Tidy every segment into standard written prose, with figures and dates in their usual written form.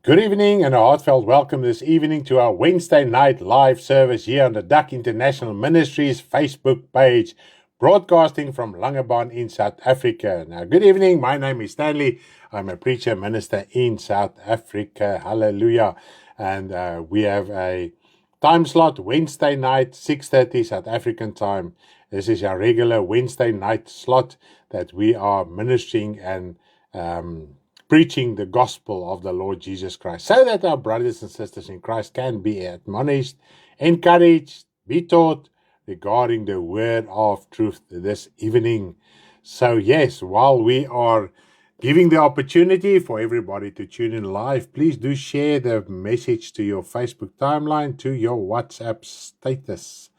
Good evening and a heartfelt welcome this evening to our Wednesday night live service here on the Duck International Ministries Facebook page, broadcasting from Langebaan in South Africa. Now, good evening. My name is Stanley. I'm a preacher minister in South Africa. Hallelujah. And we have a time slot, Wednesday night, 6:30 South African time. This is our regular Wednesday night slot that we are ministering and preaching the gospel of the Lord Jesus Christ, so that our brothers and sisters in Christ can be admonished, encouraged, be taught regarding the word of truth this evening. So yes, while we are giving the opportunity for everybody to tune in live, please do share the message to your Facebook timeline, to your WhatsApp status.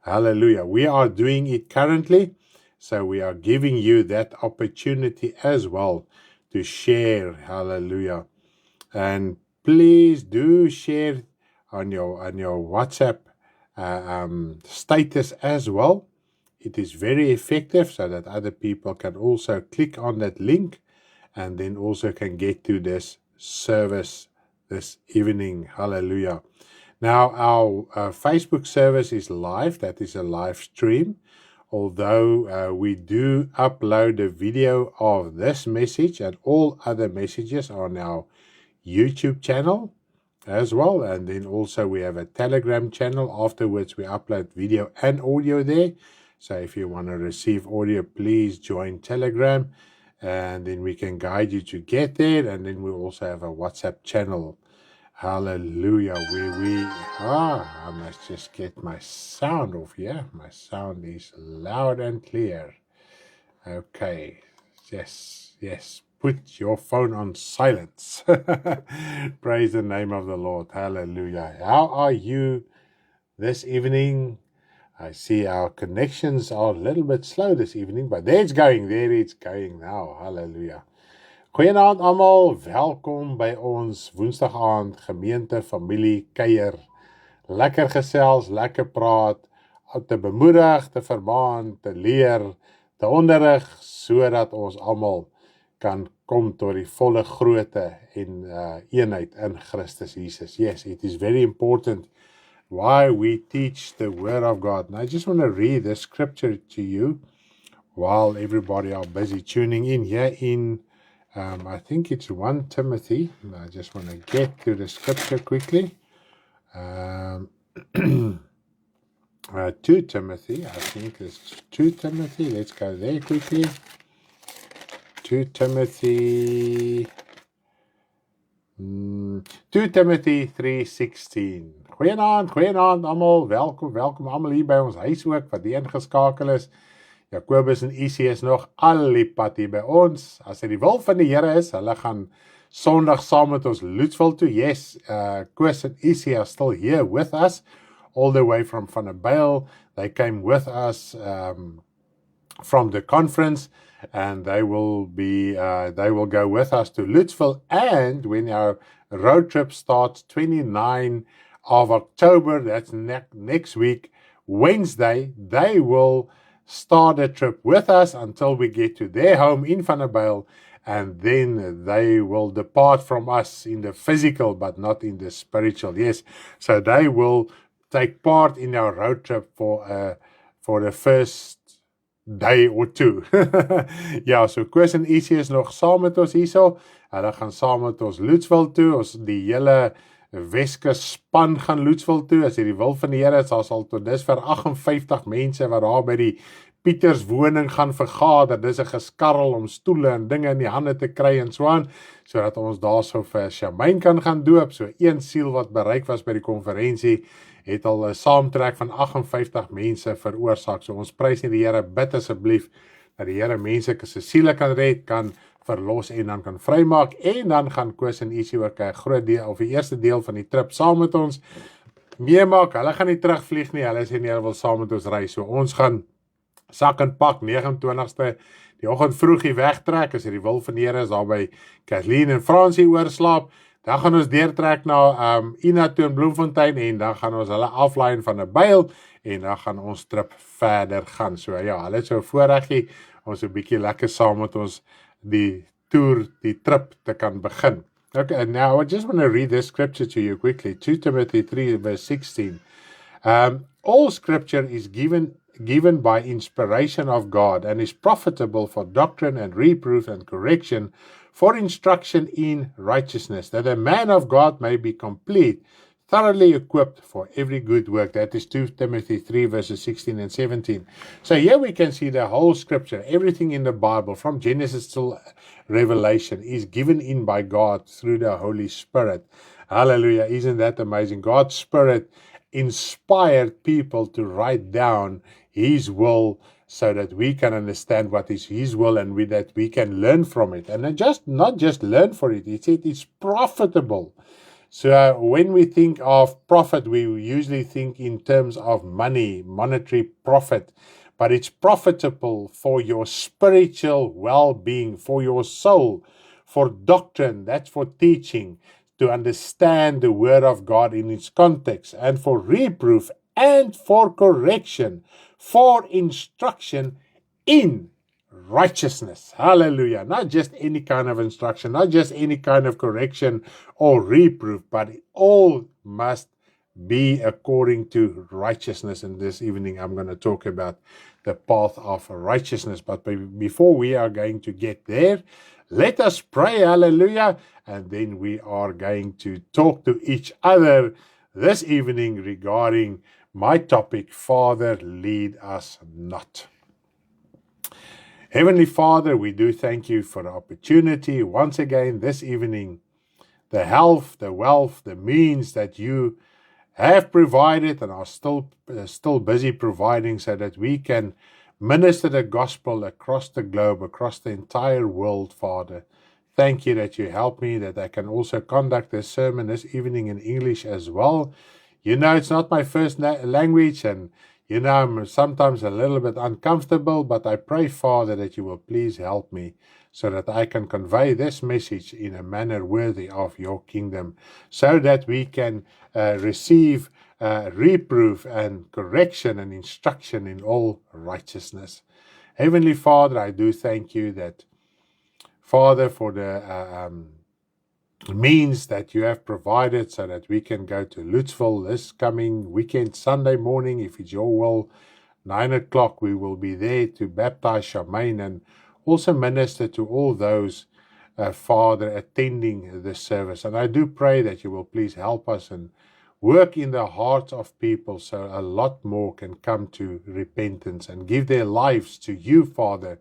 Hallelujah. We are doing it currently, so we are giving you that opportunity as well to share. Hallelujah. And please do share on your WhatsApp status as well. It is very effective so that other people can also click on that link and then also can get to this service this evening. Hallelujah. Now, our Facebook service is live. That is a live stream. Although we do upload a video of this message and all other messages on our YouTube channel as well. And then also we have a Telegram channel. Afterwards, we upload video and audio there. So if you want to receive audio, please join Telegram. And then we can guide you to get there. And then we also have a WhatsApp channel. Hallelujah. I must just get my sound off here. My sound is loud and clear. Okay. Yes. Put your phone on silence. Praise the name of the Lord. Hallelujah. How are you this evening? I see our connections are a little bit slow this evening, but there it's going now. Hallelujah. Goeienaand almal, welkom by ons woensdag aand gemeente, familie, kuier. Lekker gesels, lekker praat, te bemoedig, te vermaan, te leer, te onderrig, sodat ons almal kan kom tot die volle grootte en eenheid in Christus Jesus. Yes, it is very important why we teach the word of God. And I just want to read the scripture to you while everybody are busy tuning in here in I think it's 1 Timothy. I just want to get to the scripture quickly. 2 Timothy, I think it's 2 Timothy. Let's go there quickly. 2 Timothy 3:16. Goeienaand almal. Welkom almal hier by ons huis ook, wat hier ingeskakel is. Jakobus en Isie is nog al die pad hier by ons. As dit die wil van die Here is, hulle gaan Sondag saam met ons Lutsville toe. Yes, Koos and Isie are still here with us, all the way from Van der Bijl. They came with us from the conference, and they will go with us to Lutsville. And when our road trip starts, 29 of October, that's next week, Wednesday, they will start a trip with us until we get to their home in Van der Bijl, and then they will depart from us in the physical, but not in the spiritual. Yes, so they will take part in our road trip for the first day or two. Ja, so Koos en Isie is nog saam met ons hierso. Hulle gaan saam met ons Lutsville toe. Ons die hele Weskus span gaan Lutsville toe. As dit die wil van die Here is, sal tot dusver 58 mense wat daar by die Pieters woning gaan vergader. Dis 'n geskarrel om stoele en dinge in die hande te kry en so aan, sodat ons daarso vir Shamaine kan gaan doop. So een siel wat bereik was by die konferensie het al 'n saamtrek van 58 mense veroorsaak. So ons prys nie die Here, bid asseblief dat die Here mense se siele kan red, kan verlos en dan kan vrymaak. En dan gaan Koos en Isie ook 'n groot deel of die eerste deel van die trip saam met ons meemaak. Hulle gaan nie terugvlieg nie. Hulle sê nie hulle wil saam met ons ry. So ons gaan sak en pak 29ste die oggend vroeg hier wegtrek. As dit die wil van die Here is, daar by Kathleen en Fransie oorslaap. Dan gaan ons deurtrek na Ina toe in Bloemfontein, en dan gaan ons hulle aflaai in Van der Bijl, en dan gaan ons trip verder gaan. So ja, hulle het so 'n voorreggie, ons 'n bietjie lekker saam met ons die toer, die trip te kan begin. Okay, now I just want to read this scripture to you quickly. 2 Timothy 3, verse 16. All scripture is given by inspiration of God and is profitable for doctrine and reproof and correction, for instruction in righteousness, that a man of God may be complete, thoroughly equipped for every good work. That is 2 Timothy 3, verses 16 and 17. So here we can see the whole scripture, everything in the Bible, from Genesis till Revelation, is given in by God through the Holy Spirit. Hallelujah. Isn't that amazing? God's Spirit inspired people to write down His will so that we can understand what is His will and that we can learn from it. And not just learn from it, it said it's profitable. So when we think of profit, we usually think in terms of money, monetary profit, but it's profitable for your spiritual well-being, for your soul, for doctrine, that's for teaching, to understand the Word of God in its context, and for reproof and for correction, for instruction in righteousness. Hallelujah. Not just any kind of instruction, not just any kind of correction or reproof, but it all must be according to righteousness. And this evening I'm going to talk about the path of righteousness. But before we are going to get there, let us pray. Hallelujah. And then we are going to talk to each other this evening regarding my topic, Father, lead us not. Heavenly Father, we do thank you for the opportunity once again this evening, the health, the wealth, the means that you have provided and are still busy providing so that we can minister the gospel across the globe, across the entire world, Father. Thank you that you help me, that I can also conduct this sermon this evening in English as well. You know, it's not my first language, and you know, I'm sometimes a little bit uncomfortable, but I pray, Father, that you will please help me so that I can convey this message in a manner worthy of your kingdom, so that we can receive reproof and correction and instruction in all righteousness. Heavenly Father, I do thank you that, Father, for the means that you have provided so that we can go to Lutzville this coming weekend, Sunday morning, if it's your will, 9 o'clock, we will be there to baptize Charmaine and also minister to all those, Father, attending this service. And I do pray that you will please help us and work in the hearts of people so a lot more can come to repentance and give their lives to you, Father,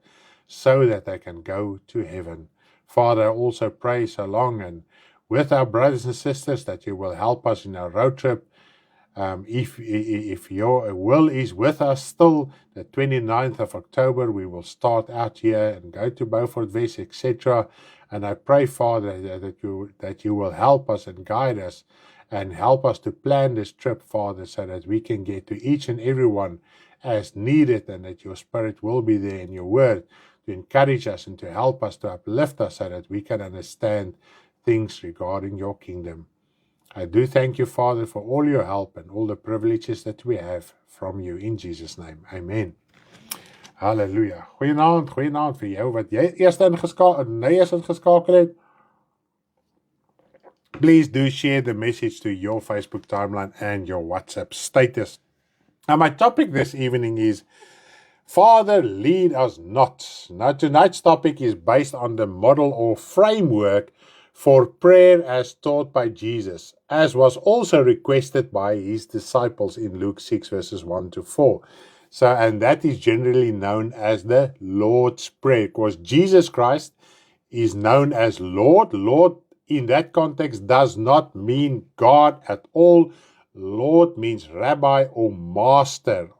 so that they can go to heaven. Father, I also pray so long and with our brothers and sisters that you will help us in our road trip. If your will is with us still, the 29th of October, we will start out here and go to Beaufort West, etc. And I pray, Father, that you will help us and guide us and help us to plan this trip, Father, so that we can get to each and every one as needed, and that your Spirit will be there in your word to encourage us and to help us, to uplift us so that we can understand things regarding your kingdom. I do thank you, Father, for all your help and all the privileges that we have from you. In Jesus' name, amen. Halleluja. Goeienaand vir jou wat jy eerst ingeskakel het. Please do share the message to your Facebook timeline and your WhatsApp status. Now, my topic this evening is Father, lead us not. Now, tonight's topic is based on the model or framework for prayer as taught by Jesus, as was also requested by his disciples in Luke 6, verses 1 to 4. So, and that is generally known as the Lord's Prayer, because Jesus Christ is known as Lord. Lord, in that context, does not mean God at all. Lord means rabbi or master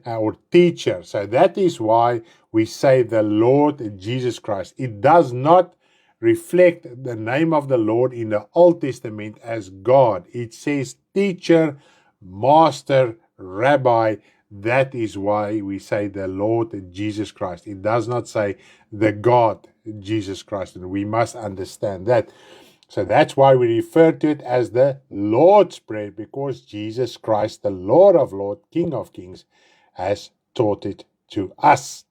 or teacher. So that is why we say the Lord Jesus Christ. It does not reflect the name of the Lord in the Old Testament as God. It says teacher, master, rabbi. That is why we say the Lord Jesus Christ. It does not say the God Jesus Christ, and we must understand that. So that's why we refer to it as the Lord's Prayer, because Jesus Christ, the Lord of Lords, King of Kings, has taught it to us.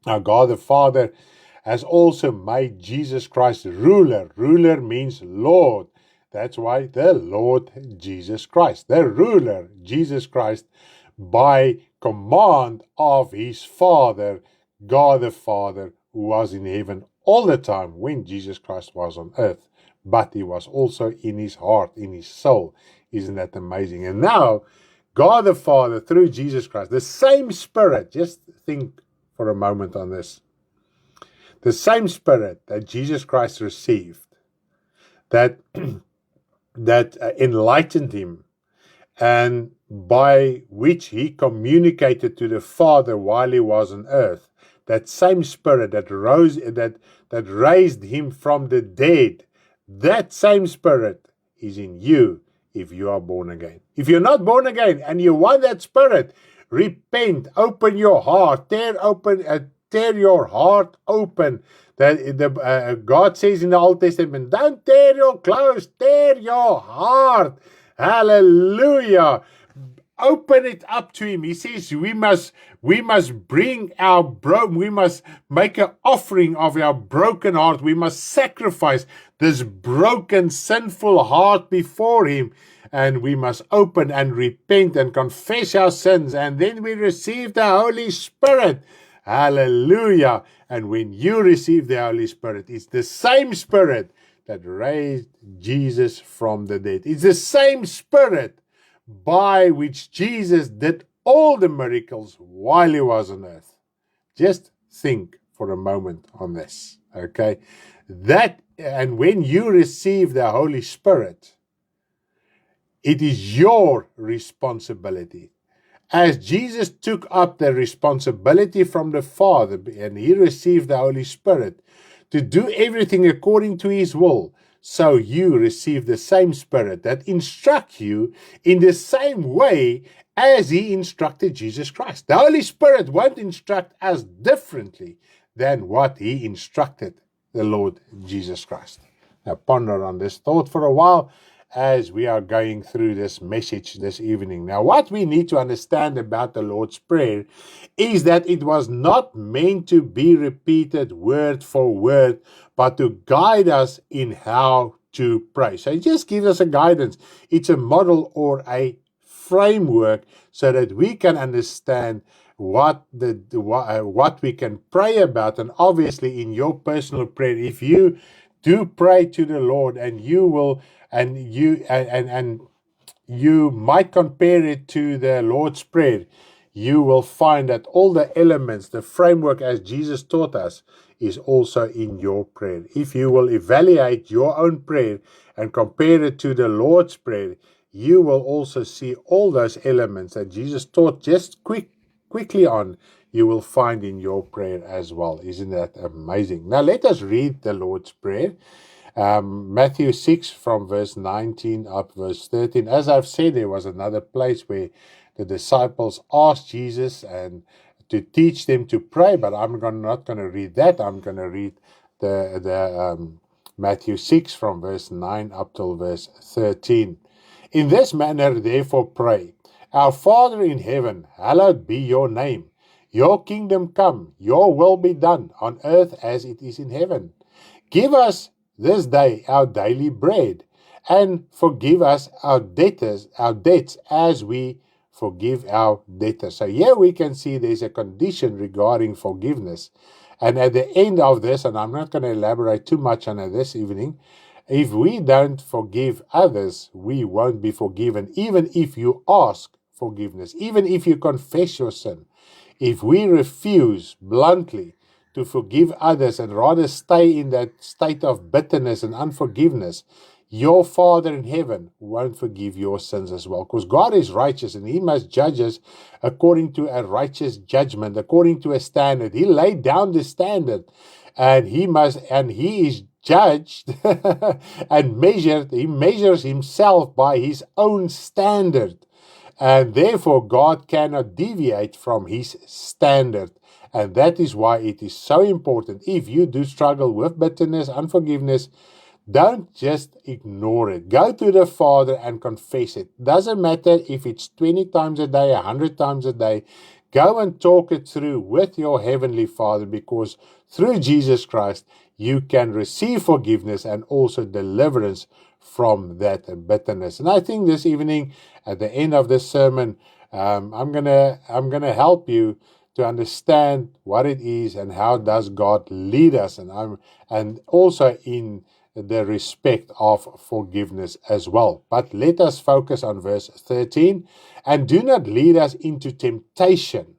Now, God the Father has also made Jesus Christ ruler. Ruler means Lord. That's why the Lord Jesus Christ, the ruler, Jesus Christ, by command of his Father, God the Father, who was in heaven all the time when Jesus Christ was on earth. But he was also in his heart, in his soul. Isn't that amazing? And now, God the Father, through Jesus Christ, the same Spirit, just think for a moment on this. The same Spirit that Jesus Christ received, that enlightened him, and by which he communicated to the Father while he was on earth, that same Spirit that raised him from the dead, that same Spirit is in you if you are born again. If you're not born again and you want that Spirit, repent, open your heart, tear your heart open. That God says in the Old Testament, don't tear your clothes, tear your heart. Hallelujah. Open it up to him. He says we must bring we must make an offering of our broken heart. We must sacrifice this broken, sinful heart before him. And we must open and repent and confess our sins. And then we receive the Holy Spirit. Hallelujah. And when you receive the Holy Spirit, it's the same Spirit that raised Jesus from the dead. It's the same Spirit by which Jesus did all the miracles while he was on earth. Just think for a moment on this, okay? And when you receive the Holy Spirit, it is your responsibility. As Jesus took up the responsibility from the Father and he received the Holy Spirit to do everything according to his will, so you receive the same Spirit that instructs you in the same way as he instructed Jesus Christ. The Holy Spirit won't instruct us differently than what he instructed the Lord Jesus Christ. Now ponder on this thought for a while as we are going through this message this evening. Now, what we need to understand about the Lord's Prayer is that it was not meant to be repeated word for word, but to guide us in how to pray. So it just gives us a guidance. It's a model or a framework so that we can understand what we can pray about. And obviously in your personal prayer, if you do pray to the Lord and you will and you might compare it to the Lord's Prayer, you will find that all the elements, the framework as Jesus taught us, is also in your prayer. If you will evaluate your own prayer and compare it to the Lord's Prayer, you will also see all those elements that Jesus taught just quickly on, you will find in your prayer as well. Isn't that amazing? Now let us read the Lord's Prayer. Matthew 6 from verse 19 up verse 13. As I've said, there was another place where the disciples asked Jesus and to teach them to pray, but I'm not going to read that. I'm going to read the Matthew 6 from verse 9 up till verse 13. In this manner, therefore, pray. Our Father in heaven, hallowed be your name. Your kingdom come, your will be done on earth as it is in heaven. Give us this day our daily bread, and forgive us our debts as we forgive our debtors. So here we can see there's a condition regarding forgiveness. And at the end of this, and I'm not going to elaborate too much on it this evening, if we don't forgive others, we won't be forgiven, even if you ask forgiveness, even if you confess your sin. If we refuse bluntly to forgive others and rather stay in that state of bitterness and unforgiveness, your Father in heaven won't forgive your sins as well. Because God is righteous and he must judge us according to a righteous judgment, according to a standard. He laid down the standard and he is judged and measured. He measures himself by his own standard. And therefore God cannot deviate from his standard. And that is why it is so important. If you do struggle with bitterness, unforgiveness, don't just ignore it. Go to the Father and confess it. Doesn't matter if it's 20 times a day, 100 times a day. Go and talk it through with your Heavenly Father, because through Jesus Christ, you can receive forgiveness and also deliverance from that bitterness. And I think this evening, at the end of this sermon, I'm gonna help you to understand what it is and how does God lead us, and also in the respect of forgiveness as well. But let us focus on verse 13. And do not lead us into temptation,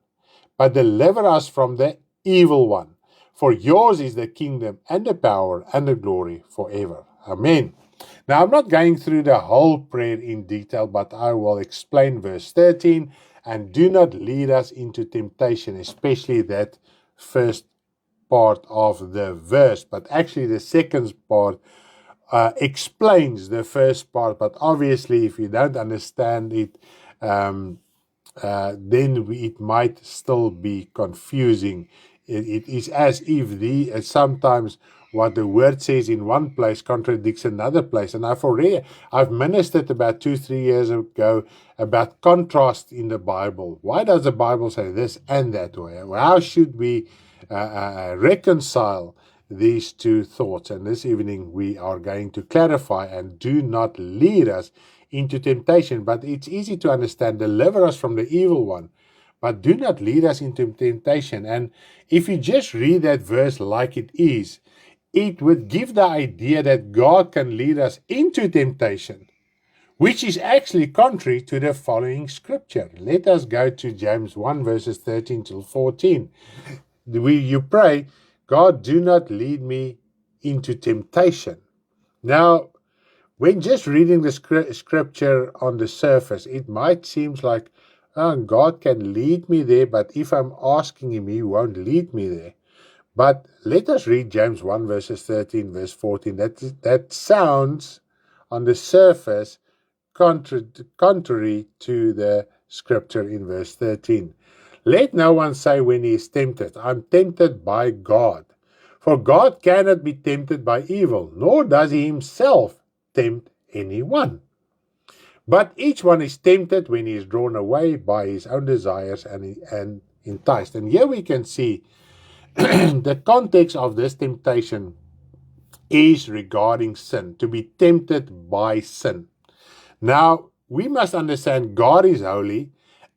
but deliver us from the evil one. For yours is the kingdom and the power and the glory forever. Amen. Now, I'm not going through the whole prayer in detail, but I will explain verse 13. And do not lead us into temptation, especially that first part of the verse. But actually, the second part explains the first part. But obviously, if you don't understand it, then it might still be confusing. It is as if sometimes what the word says in one place contradicts another place. And I've ministered about 2-3 years ago about contrast in the Bible. Why does the Bible say this and that way? How should we reconcile these two thoughts? And this evening we are going to clarify, and do not lead us into temptation. But it's easy to understand, deliver us from the evil one, but do not lead us into temptation. And if you just read that verse like it is, it would give the idea that God can lead us into temptation, which is actually contrary to the following scripture. Let us go to James 1 verses 13 till 14. You pray, God, do not lead me into temptation. Now, when just reading the scripture on the surface, it might seem like, God can lead me there, but if I'm asking him, he won't lead me there. But let us read James 1 verses 13, verse 14. That sounds on the surface contrary to the scripture in verse 13. Let no one say when he is tempted, I'm tempted by God. For God cannot be tempted by evil, nor does he himself tempt anyone. But each one is tempted when he is drawn away by his own desires and enticed. And here we can see the context of this temptation is regarding sin, to be tempted by sin. Now, we must understand God is holy,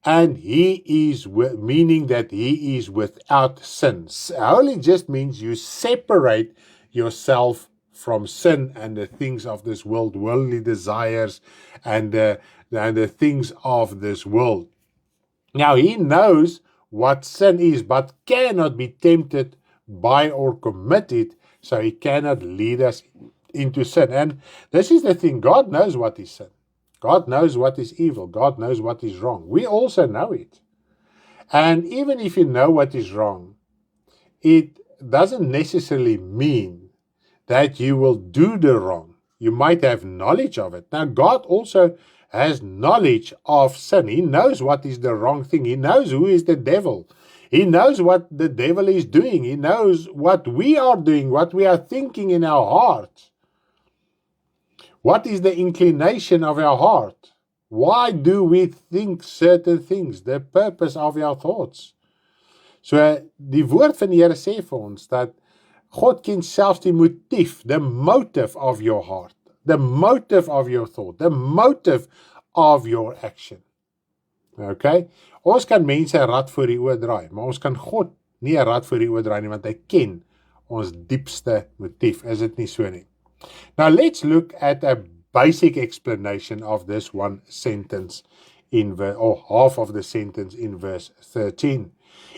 and he is, meaning that he is without sin. Holy just means you separate yourself from sin and the things of this world, worldly desires and the things of this world. Now, he knows what sin is, but cannot be tempted by or commit it, so he cannot lead us into sin. And this is the thing, God knows what is sin. God knows what is evil. God knows what is wrong. We also know it. And even if you know what is wrong, it doesn't necessarily mean that you will do the wrong. You might have knowledge of it. Now, God also has knowledge of sin. He knows what is the wrong thing. He knows who is the devil. He knows what the devil is doing. He knows what we are doing, what we are thinking in our heart. What is the inclination of our heart? Why do we think certain things? The purpose of our thoughts. So, die woord van die Here sê vir ons dat God ken selfs die motief, the motive of your heart, the motive of your thought, the motive of your action. Okay? Ons kan mense 'n rad voor die oë draai, maar ons kan God nie 'n rad voor die oë draai nie, want hy ken ons diepste motief. Is dit nie so nie? Now let's look at a basic explanation of this one sentence or half of the sentence in verse 13.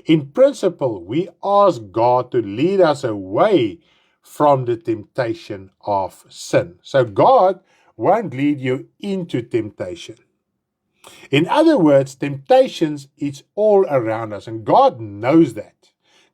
In principle, we ask God to lead us away from the temptation of sin. So God won't lead you into temptation. In other words, temptations, it's all around us, and God knows that.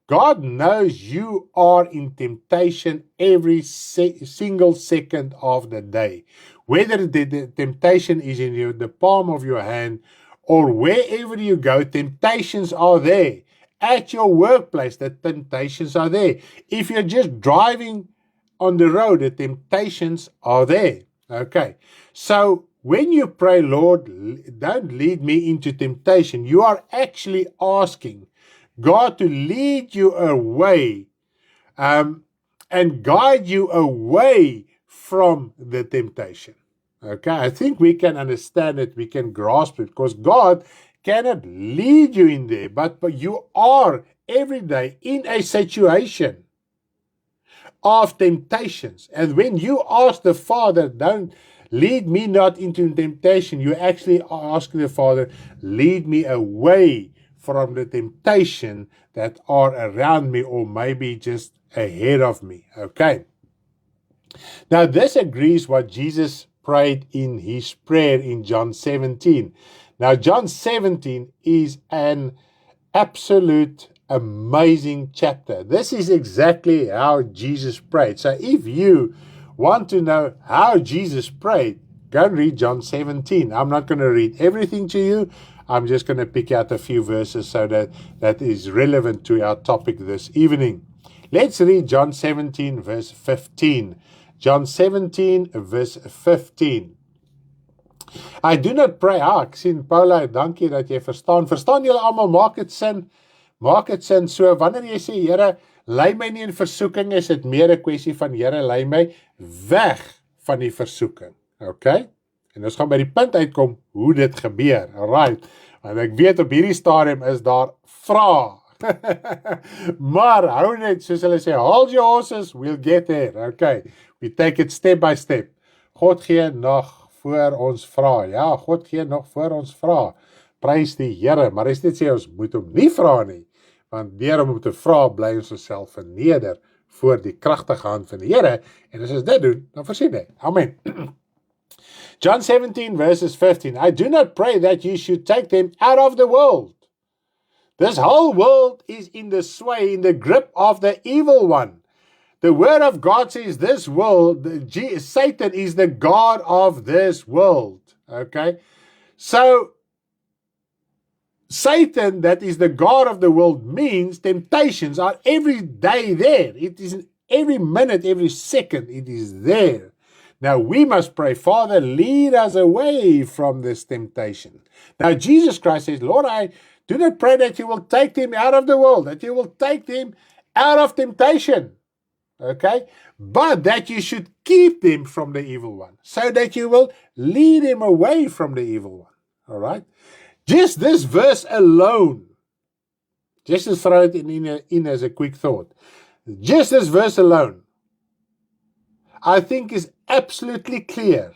God knows you are in temptation every single second of the day. Whether the temptation is in the palm of your hand or wherever you go, temptations are there. At your workplace, the temptations are there. If you're just driving on the road, the temptations are there. Okay, so when you pray, Lord, don't lead me into temptation, you are actually asking God to lead you away and guide you away from the temptation. Okay, I think we can understand it, we can grasp it, because God cannot lead you in there, but you are every day in a situation of temptations. And when you ask the Father, don't lead me not into temptation, you actually are asking the Father, lead me away from the temptation that are around me or maybe just ahead of me. Okay. Now this agrees what Jesus prayed in his prayer in John 17. Now John 17 is an absolute amazing chapter. This is exactly how Jesus prayed. So if you want to know how Jesus prayed, go and read John 17. I'm not going to read everything to you. I'm just going to pick out a few verses so that is relevant to our topic this evening. Let's read John 17 verse 15. John 17 verse 15. I do not pray. Ek sien Paula, dankie dat jy verstaan. Verstaan julle almal, maak dit sin. Maak dit sin. So wanneer jy sê, Here, lei my nie in versoeking, is dit meer 'n kwessie van Here, lei my weg van die versoeking. Okay? En ons gaan by die punt uitkom hoe dit gebeur. Alright. Want ek weet op hierdie stadium is daar vrae. Maar hou net, soos hulle sê, hold your horses, we'll get there. Okay. We take it step by step. God gee nog voor ons vra. Ja, God gee nog voor ons vra. Prys die Here, maar is dit sê ons moet hom nie vra nie, want deur om te vra bly ons osself verneder voor die kragtige hand van die Here, en as ons dit doen, dan voorsien hy. Amen. John 17 verses 15. I do not pray that you should take them out of the world. This whole world is in the sway, in the grip of the evil one. The word of God says this world, Satan is the God of this world. Okay? So, Satan, that is the God of the world, means temptations are every day there. It is every minute, every second, it is there. Now, we must pray, Father, lead us away from this temptation. Now, Jesus Christ says, Lord, I do not pray that you will take them out of the world, that you will take them out of temptation. Okay? But that you should keep them from the evil one, so that you will lead them away from the evil one. All right? Just this verse alone, just to throw it in as a quick thought, just this verse alone, I think is absolutely clear.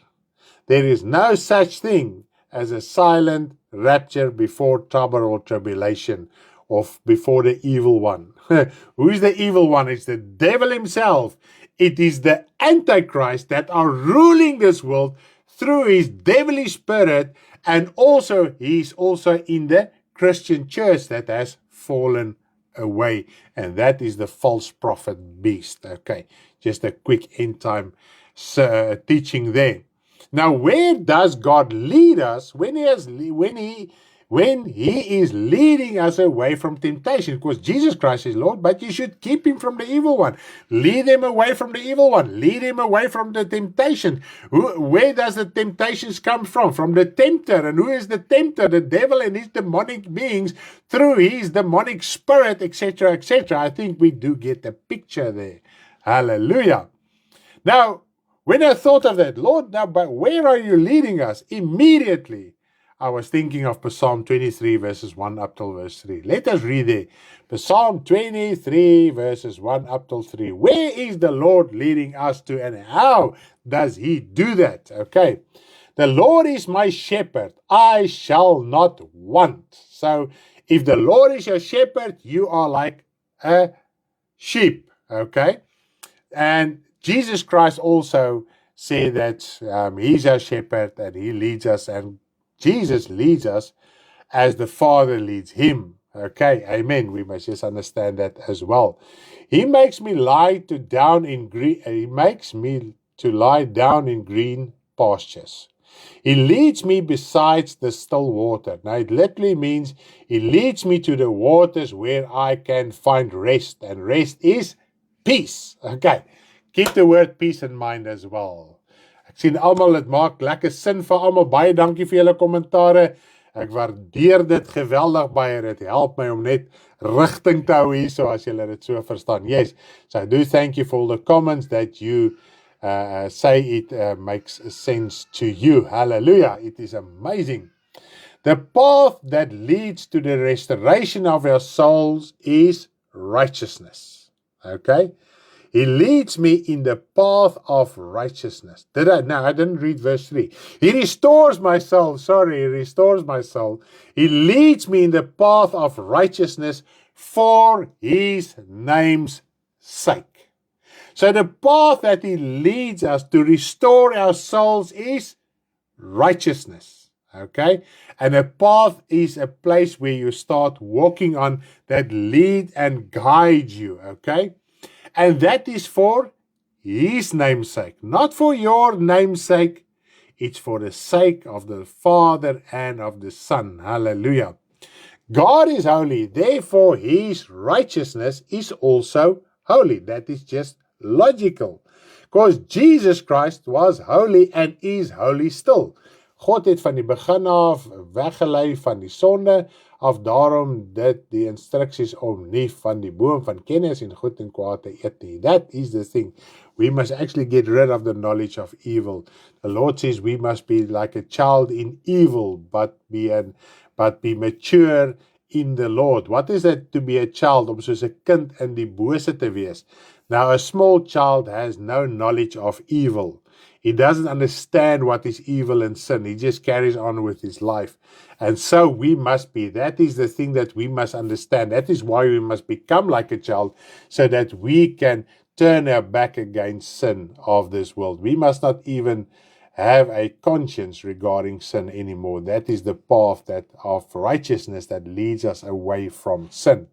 There is no such thing as a silent rapture before trouble or tribulation, or before the evil one. Who is the evil one? It's the devil himself. It is the Antichrist that are ruling this world through his devilish spirit, and also he's also in the Christian church that has fallen away, and that is the false prophet beast. Okay, just a quick end time teaching there. Now, where does God lead us when he is leading us away from temptation? Because Jesus Christ is Lord, but you should keep him from the evil one. Lead him away from the evil one. Lead him away from the temptation. Where does the temptations come from? From the tempter. And who is the tempter? The devil and his demonic beings through his demonic spirit, etc., etc. I think we do get the picture there. Hallelujah. Now, when I thought of that, Lord, now, but where are you leading us? Immediately, I was thinking of Psalm 23, verses 1 up till verse 3. Let us read there. Psalm 23, verses 1 up till 3. Where is the Lord leading us to, and how does he do that? Okay. The Lord is my shepherd. I shall not want. So, if the Lord is your shepherd, you are like a sheep. Okay. And Jesus Christ also said that he's our shepherd and he leads us, and Jesus leads us as the Father leads him. Okay, amen. We must just understand that as well. He makes me lie down in green pastures. He leads me beside the still water. Now it literally means he leads me to the waters where I can find rest, and rest is peace. Okay. Keep the word peace in mind as well. Ek sien almal, dit maak lekker sin vir almal. Baie dankie vir julle kommentare. Ek waardeer dit geweldig baie. Dit help my om net rigting te hou hierso as julle dit so verstaan. Yes, so I do thank you for all the comments that you say it makes sense to you. Hallelujah. It is amazing. The path that leads to the restoration of our souls is righteousness. Okay? He leads me in the path of righteousness. No, I didn't read verse 3. He restores my soul. He restores my soul. He leads me in the path of righteousness for his name's sake. So the path that he leads us to restore our souls is righteousness. Okay? And a path is a place where you start walking on that lead and guide you. Okay? And that is for his name's sake, not for your name's sake. It's for the sake of the Father and of the Son. Hallelujah. God is holy, therefore his righteousness is also holy. That is just logical. Because Jesus Christ was holy and is holy still. God het van die begin af weggelei van die sonde af, daarom dit die instruksies om nie van die boom van kennis en goed en kwaad te eet nie. That is the thing. We must actually get rid of the knowledge of evil. The Lord says we must be like a child in evil, but be mature in the Lord. What is it to be a child? Om soos 'n kind in die bose te wees. Now, a small child has no knowledge of evil. He doesn't understand what is evil and sin. He just carries on with his life. And so we must be. That is the thing that we must understand. That is why we must become like a child, so that we can turn our back against sin of this world. We must not even have a conscience regarding sin anymore. That is the path of righteousness that leads us away from sin.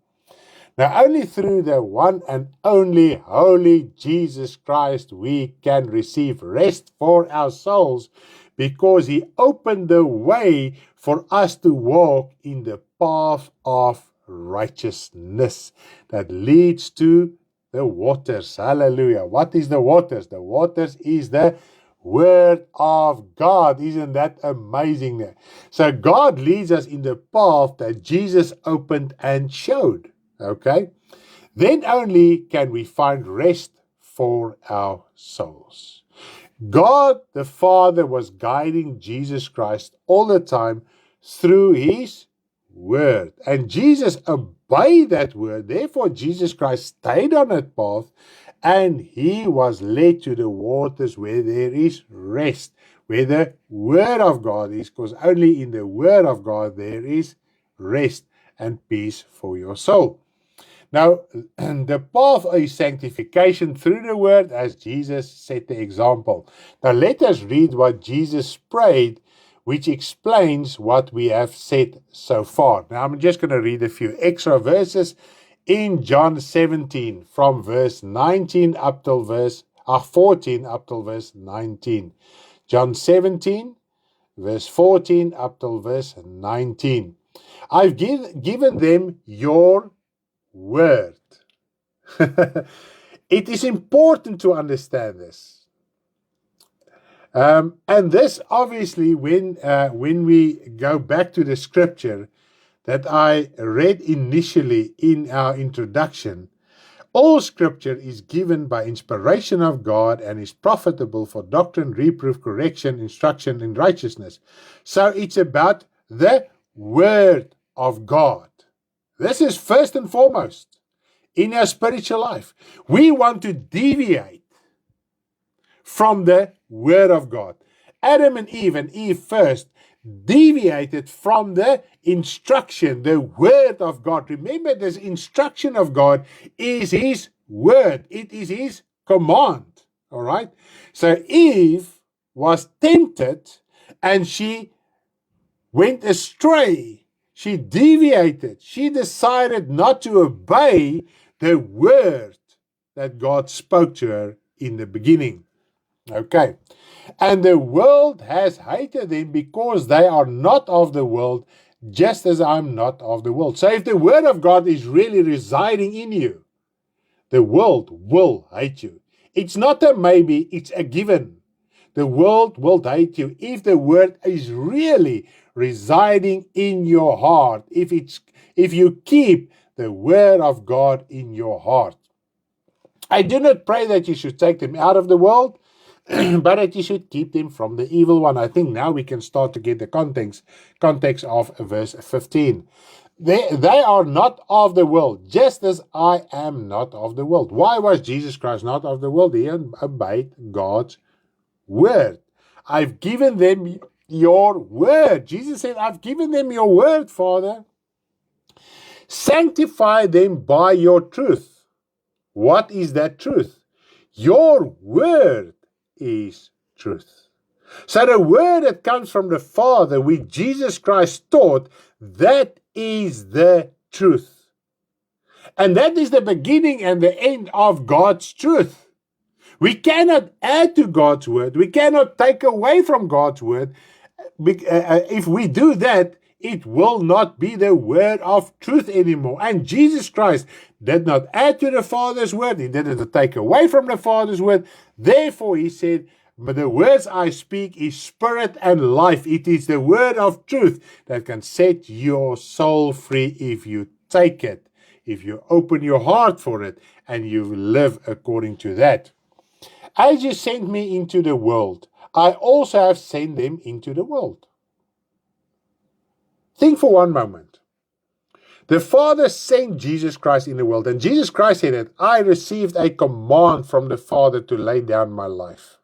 Now, only through the one and only holy Jesus Christ we can receive rest for our souls, because he opened the way for us to walk in the path of righteousness that leads to the waters. Hallelujah. What is the waters? The waters is the Word of God. Isn't that amazing? So God leads us in the path that Jesus opened and showed. Okay? Then only can we find rest for our souls. God the Father was guiding Jesus Christ all the time through his word. And Jesus obeyed that word. Therefore, Jesus Christ stayed on that path, and he was led to the waters where there is rest, where the word of God is, because only in the word of God there is rest and peace for your soul. Now, the path is sanctification through the word, as Jesus set the example. Now, let us read what Jesus prayed, which explains what we have said so far. Now, I'm just going to read a few extra verses in John 17, from verse 19 up till verse 14 up till verse 19. John 17, verse 14 up till verse 19. I've given them your word. It is important to understand this. And this, obviously, when we go back to the scripture that I read initially in our introduction, all scripture is given by inspiration of God and is profitable for doctrine, reproof, correction, instruction in righteousness. So it's about the word of God. This is first and foremost in our spiritual life. We want to deviate from the word of God. Adam and Eve first deviated from the instruction, the word of God. Remember, this instruction of God is his word. It is his command. All right? So Eve was tempted and she went astray. She deviated. She decided not to obey the word that God spoke to her in the beginning. Okay. And the world has hated them because they are not of the world, just as I'm not of the world. So if the word of God is really residing in you, the world will hate you. It's not a maybe, it's a given. the world will hate you if the word is really residing in your heart, if you keep the word of God in your heart. I do not pray that you should take them out of the world, but that you should keep them from the evil one. I think now we can start to get the context of verse 15. They are not of the world, just as I am not of the world. Why was Jesus Christ not of the world? He obeyed God's word. I've given them your word. Jesus said, I've given them your word, Father. Sanctify them by your truth. What is that truth? Your word is truth. So the word that comes from the Father, which Jesus Christ taught, that is the truth. And that is the beginning and the end of God's truth. We cannot add to God's word. We cannot take away from God's word. If we do that, it will not be the word of truth anymore. And Jesus Christ did not add to the Father's word. He didn't take away from the Father's word. Therefore, he said, but the words I speak is spirit and life. It is the word of truth that can set your soul free if you take it, if you open your heart for it, and you live according to that. As you sent me into the world, I also have sent them into the world. Think for one moment. The Father sent Jesus Christ in the world, and Jesus Christ said that I received a command from the Father to lay down my life.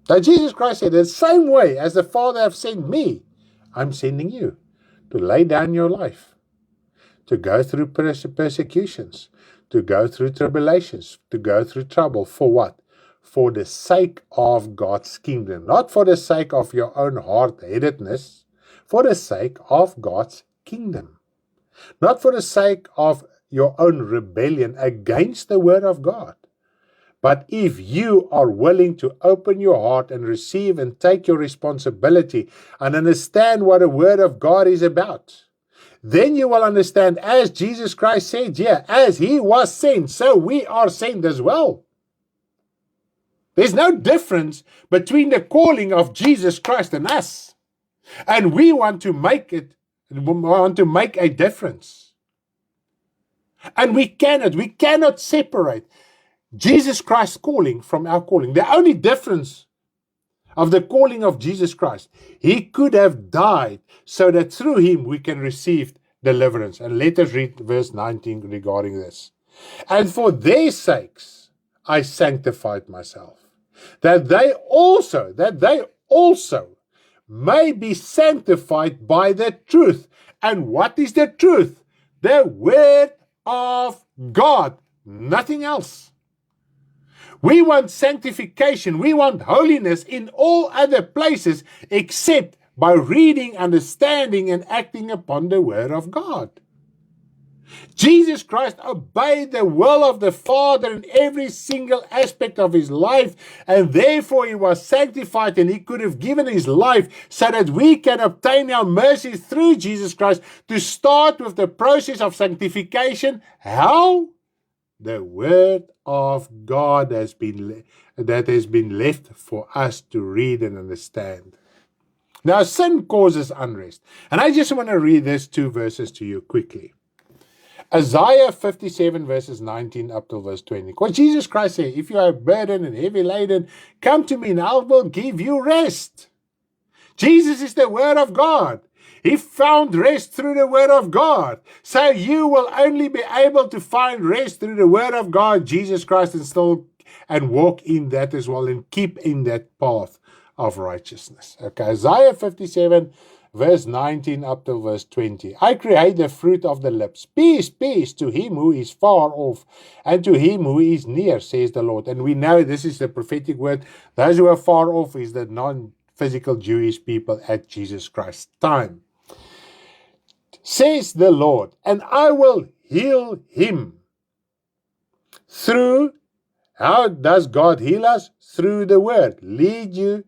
Now Jesus Christ said, the same way as the Father have sent me, I'm sending you to lay down your life, to go through persecutions, to go through tribulations, to go through trouble. For what? For the sake of God's kingdom, not for the sake of your own hard-headedness, for the sake of God's kingdom, not for the sake of your own rebellion against the word of God. But if you are willing to open your heart and receive and take your responsibility and understand what the word of God is about, then you will understand, as Jesus Christ said here, as he was sent, so we are sent as well. There's no difference between the calling of Jesus Christ and us. And we want to make a difference. And we cannot separate Jesus Christ's calling from our calling. The only difference of the calling of Jesus Christ, he could have died so that through him we can receive deliverance. And let us read verse 19 regarding this. And for their sakes I sanctified myself, that they also may be sanctified by the truth. And what is the truth? The word of God, nothing else. We want sanctification, we want holiness in all other places except by reading, understanding, and acting upon the word of God. Jesus Christ obeyed the will of the Father in every single aspect of his life, and therefore he was sanctified, and he could have given his life so that we can obtain our mercy through Jesus Christ to start with the process of sanctification. How? The word of God has been left for us to read and understand. Now, sin causes unrest. And I just want to read these two verses to you quickly. Isaiah 57 verses 19 up to verse 20. Because Jesus Christ said, if you are burdened and heavy laden, come to me and I will give you rest. Jesus is the word of God. He found rest through the word of God. So you will only be able to find rest through the word of God, Jesus Christ, and walk in that as well and keep in that path of righteousness. Okay, Isaiah 57 verse 19 up to verse 20. I create the fruit of the lips. Peace, peace to him who is far off and to him who is near, says the Lord. And we know this is the prophetic word. Those who are far off is the non-physical Jewish people at Jesus Christ's time. Says the Lord, and I will heal him. Through, how does God heal us? Through the word. Lead you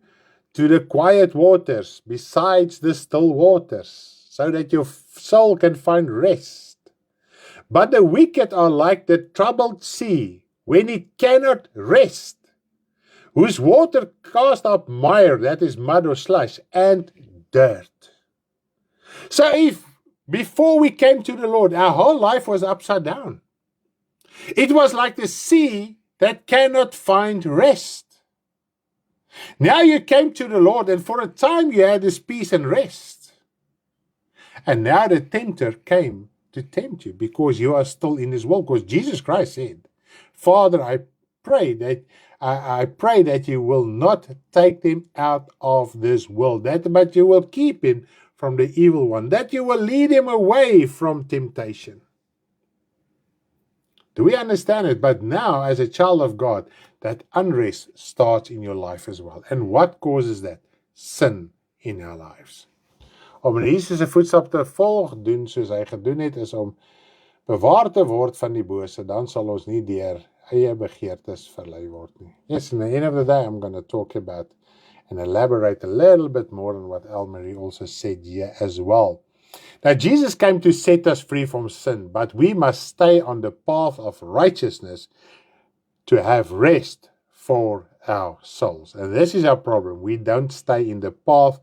to the quiet waters, besides the still waters, so that your soul can find rest. But the wicked are like the troubled sea, when it cannot rest, whose water cast up mire, that is mud or slush, and dirt. So if before we came to the Lord, our whole life was upside down. It was like the sea that cannot find rest. Now you came to the Lord, and for a time you had this peace and rest. And now the tempter came to tempt you because you are still in this world. Because Jesus Christ said, Father, I pray that you will not take them out of this world, but you will keep him from the evil one, that you will lead him away from temptation. Do we understand it? But now, as a child of God, that unrest starts in your life as well. And what causes that? Sin in our lives. Om in Jesus se voetstap te volg, doen soos hy gedoen het, is om bewaar te word van die bose, dan sal ons nie deur eie begeertes verlei word nie. Yes, in the end of the day, I'm going to talk about and elaborate a little bit more on what Elmarie also said here as well. Now, Jesus came to set us free from sin, but we must stay on the path of righteousness to have rest for our souls. And this is our problem. We don't stay in the path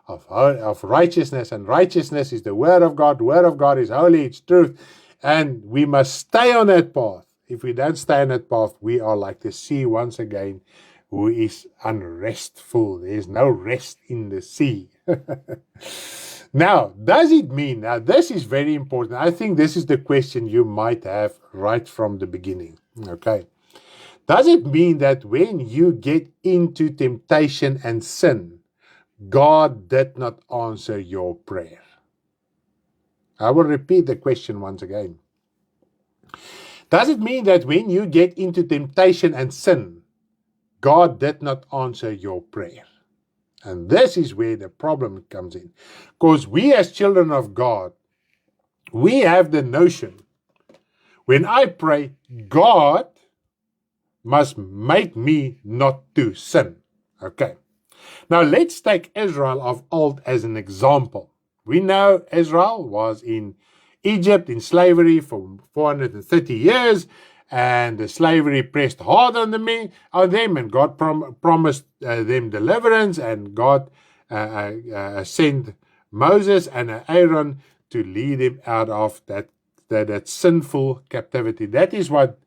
of righteousness, and righteousness is the Word of God. The Word of God is holy, it's truth, and we must stay on that path. If we don't stay on that path, we are like the sea once again, who is unrestful. There is no rest in the sea. Now, does it mean, now this is very important. I think this is the question you might have right from the beginning. Okay. Does it mean that when you get into temptation and sin, God did not answer your prayer? I will repeat the question once again. Does it mean that when you get into temptation and sin, God did not answer your prayer? And this is where the problem comes in. Because we as children of God, we have the notion, when I pray, God must make me not to sin. Okay. Now let's take Israel of old as an example. We know Israel was in Egypt in slavery for 430 years, and the slavery pressed hard on them, and God promised them deliverance, and God sent Moses and Aaron to lead them out of that sinful captivity. That is what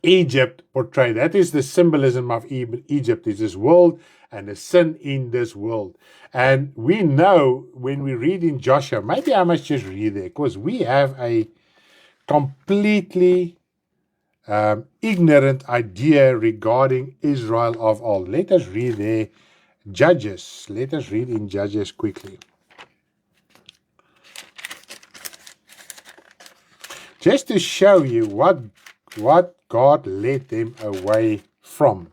Egypt portrayed. That is the symbolism of Egypt, is this world and the sin in this world. And we know when we read in Joshua, maybe I must just read there, because we have a completely ignorant idea regarding Israel of old. Let us read there Judges. Let us read in Judges quickly. Just to show you what God led them away from.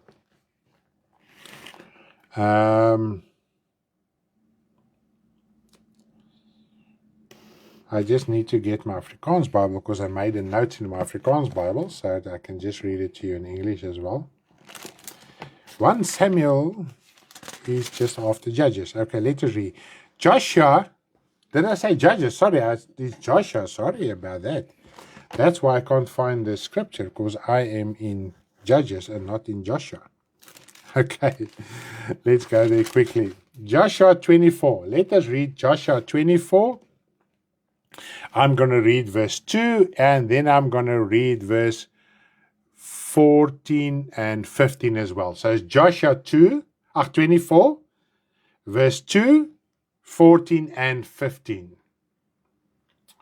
I just need to get my Afrikaans Bible, because I made a note in my Afrikaans Bible so that I can just read it to you in English as well. 1 Samuel is just after Judges. Okay, let us read. Joshua, did I say Judges? Sorry, it's Joshua. Sorry about that. That's why I can't find the scripture, because I am in Judges and not in Joshua. Okay, let's go there quickly. Joshua 24. Let us read Joshua 24. I'm going to read verse 2, and then I'm going to read verse 14 and 15 as well. So it's Joshua 24, verse 2, 14 and 15.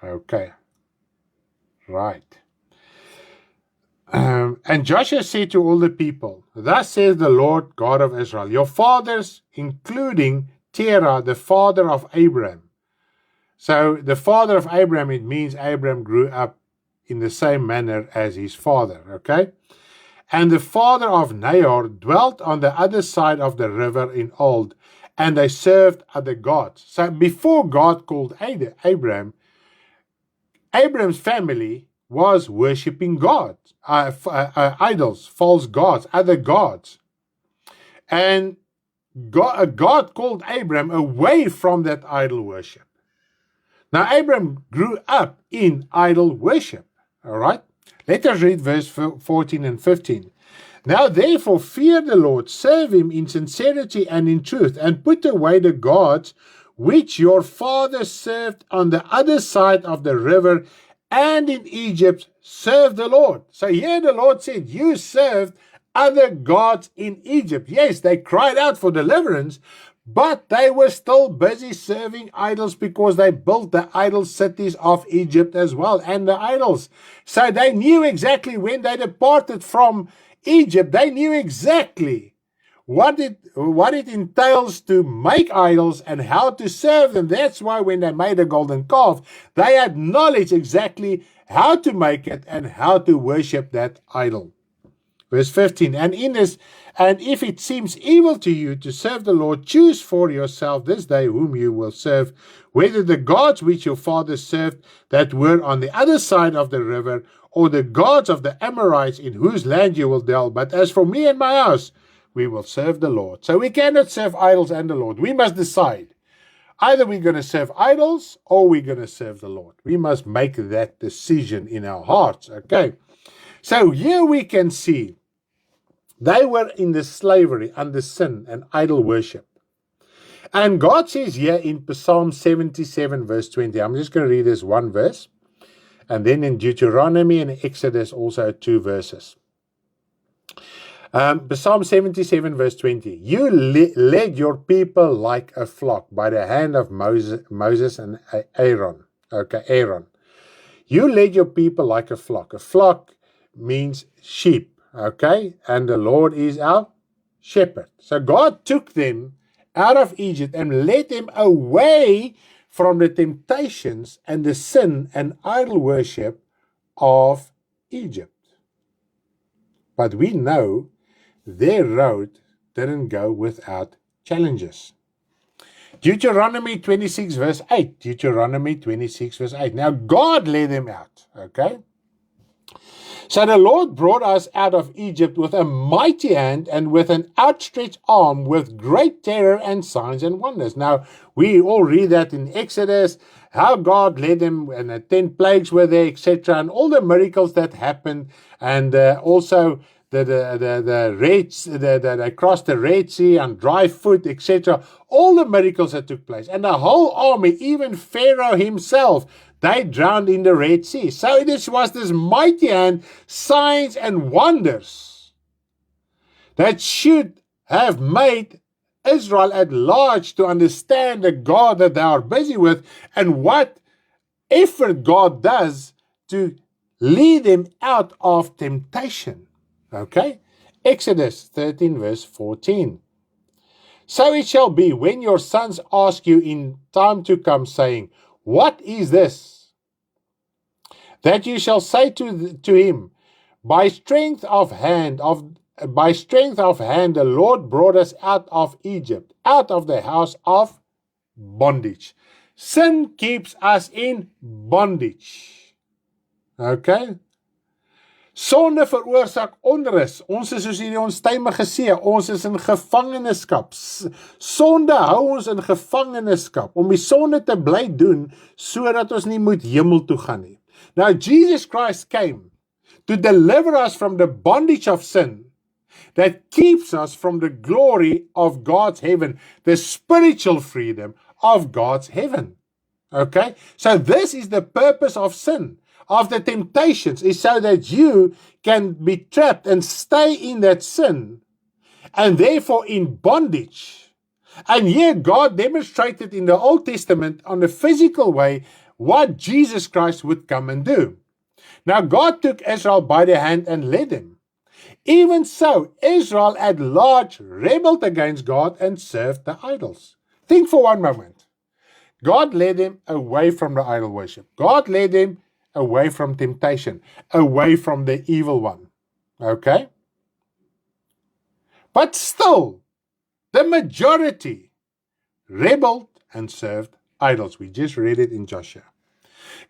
Okay. Right. And Joshua said to all the people, thus says the Lord God of Israel, your fathers, including Terah, the father of Abraham. So the father of Abraham, it means Abraham grew up in the same manner as his father, okay? And the father of Nahor dwelt on the other side of the river in old, and they served other gods. So before God called Abraham, Abraham's family was worshipping gods, idols, false gods, other gods. And God called Abraham away from that idol worship. Now, Abraham grew up in idol worship. All right? Let us read verse 14 and 15. Now therefore fear the Lord, serve him in sincerity and in truth, and put away the gods which your fathers served on the other side of the river, and in Egypt serve the Lord. So here the Lord said, you served other gods in Egypt. Yes, they cried out for deliverance, but they were still busy serving idols because they built the idol cities of Egypt as well, and the idols. So they knew exactly when they departed from Egypt, they knew exactly what it entails to make idols and how to serve them. That's why when they made a golden calf, they had knowledge exactly how to make it and how to worship that idol. Verse 15, and if it seems evil to you to serve the Lord, choose for yourself this day whom you will serve, whether the gods which your fathers served that were on the other side of the river, or the gods of the Amorites in whose land you will dwell. But as for me and my house, we will serve the Lord. So we cannot serve idols and the Lord. We must decide. Either we're going to serve idols or we're going to serve the Lord. We must make that decision in our hearts. Okay. So here we can see they were in the slavery under sin and idol worship. And God says here in Psalm 77 verse 20, I'm just going to read this one verse. And then in Deuteronomy and Exodus also 2 verses. Psalm 77 verse 20. You led your people like a flock by the hand of Moses and Aaron. Okay, Aaron. You led your people like a flock. A flock means sheep. Okay, and the Lord is our shepherd. So God took them out of Egypt and led them away from the temptations and the sin and idol worship of Egypt. But we know their road didn't go without challenges. Deuteronomy 26 verse 8. Deuteronomy 26 verse 8. Now God led them out. Okay. So the Lord brought us out of Egypt with a mighty hand and with an outstretched arm, with great terror and signs and wonders. Now, we all read that in Exodus, how God led them, and the 10 plagues were there, etc., and all the miracles that happened, and also they crossed the Red Sea on dry foot, etc. All the miracles that took place, and the whole army, even Pharaoh himself, they drowned in the Red Sea. So this was this mighty hand, signs and wonders that should have made Israel at large to understand the God that they are busy with and what effort God does to lead them out of temptation. Okay? Exodus 13 verse 14. So it shall be when your sons ask you in time to come, saying, what is this? That you shall say to him, by strength of hand the Lord brought us out of Egypt, out of the house of bondage. Sin keeps us in bondage. Okay? Sonde veroorsaak onrus. Ons is soos hierdie onstuimige see. Ons is in gevangenskap. Sonde hou ons in gevangenskap om die sonde te bly doen sodat ons nie moet hemel toe gaan nie. Now Jesus Christ came to deliver us from the bondage of sin that keeps us from the glory of God's heaven, the spiritual freedom of God's heaven. Okay? So this is the purpose of sin, of the temptations, is so that you can be trapped and stay in that sin and therefore in bondage. And here God demonstrated in the Old Testament on a physical way what Jesus Christ would come and do. Now God took Israel by the hand and led them. Even so, Israel at large rebelled against God and served the idols. Think for one moment. God led them away from the idol worship. God led them away from temptation, away from the evil one. Okay? But still, the majority rebelled and served idols. We just read it in Joshua.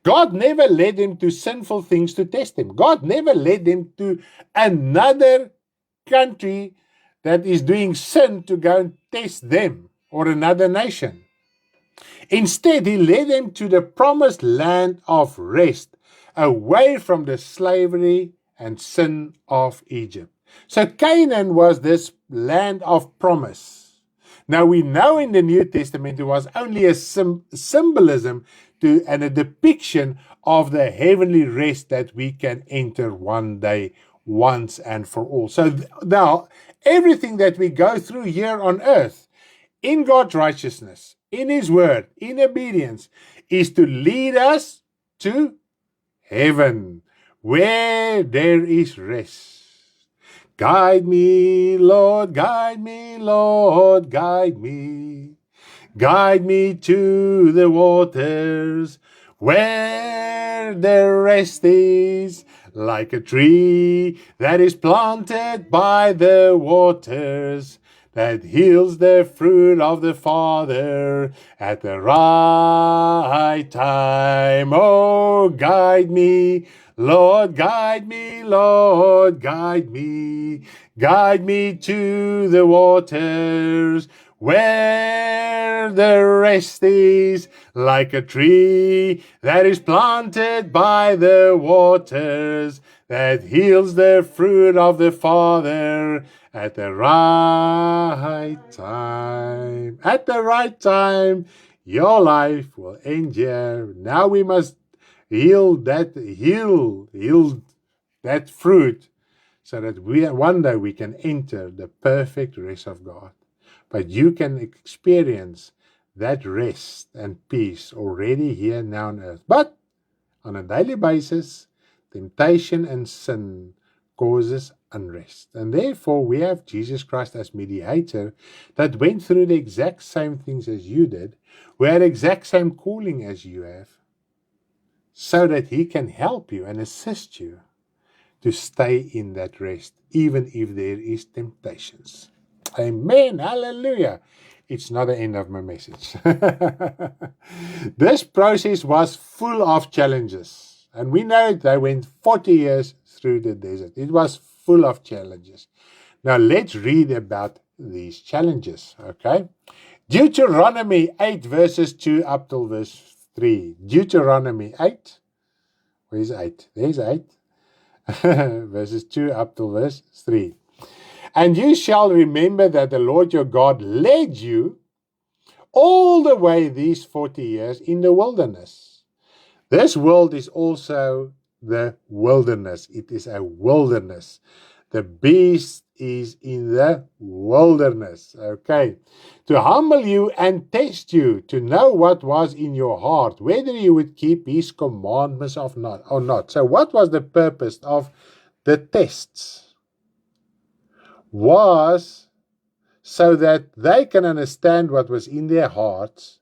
God never led them to sinful things to test them. God never led them to another country that is doing sin to go and test them, or another nation. Instead, he led them to the promised land of rest, away from the slavery and sin of Egypt. So Canaan was this land of promise. Now we know in the New Testament it was only a symbolism and a depiction of the heavenly rest that we can enter one day, once and for all. So now everything that we go through here on earth, in God's righteousness, in His word, in obedience, is to lead us to heaven, where there is rest. Guide me, Lord, guide me, Lord, guide me. Guide me to the waters, where the rest is, like a tree that is planted by the waters, that yields the fruit of the Father at the right time. Oh, guide me, Lord, guide me, Lord, guide me. Guide me to the waters, where the rest is, like a tree that is planted by the waters, that yields the fruit of the Father at the right time. At the right time, your life will end here. Now we must yield that fruit, so that one day we can enter the perfect rest of God. But you can experience that rest and peace already here now on earth. But on a daily basis, temptation and sin causes unrest. And therefore, we have Jesus Christ as mediator that went through the exact same things as you did, who had the exact same calling as you have, so that He can help you and assist you to stay in that rest, even if there is temptations. Amen. Hallelujah. It's not the end of my message. This process was full of challenges. And we know they went 40 years through the desert. It was full of challenges. Now let's read about these challenges. Okay. Deuteronomy 8 verses 2 up till verse 3. Deuteronomy 8. Where's 8? There's 8. Verses 2 up till verse 3. And you shall remember that the Lord your God led you all the way these 40 years in the wilderness. This world is also the wilderness. It is a wilderness. The beast is in the wilderness. Okay. To humble you and test you, to know what was in your heart, whether you would keep His commandments or not. So what was the purpose of the tests? Was so that they can understand what was in their hearts,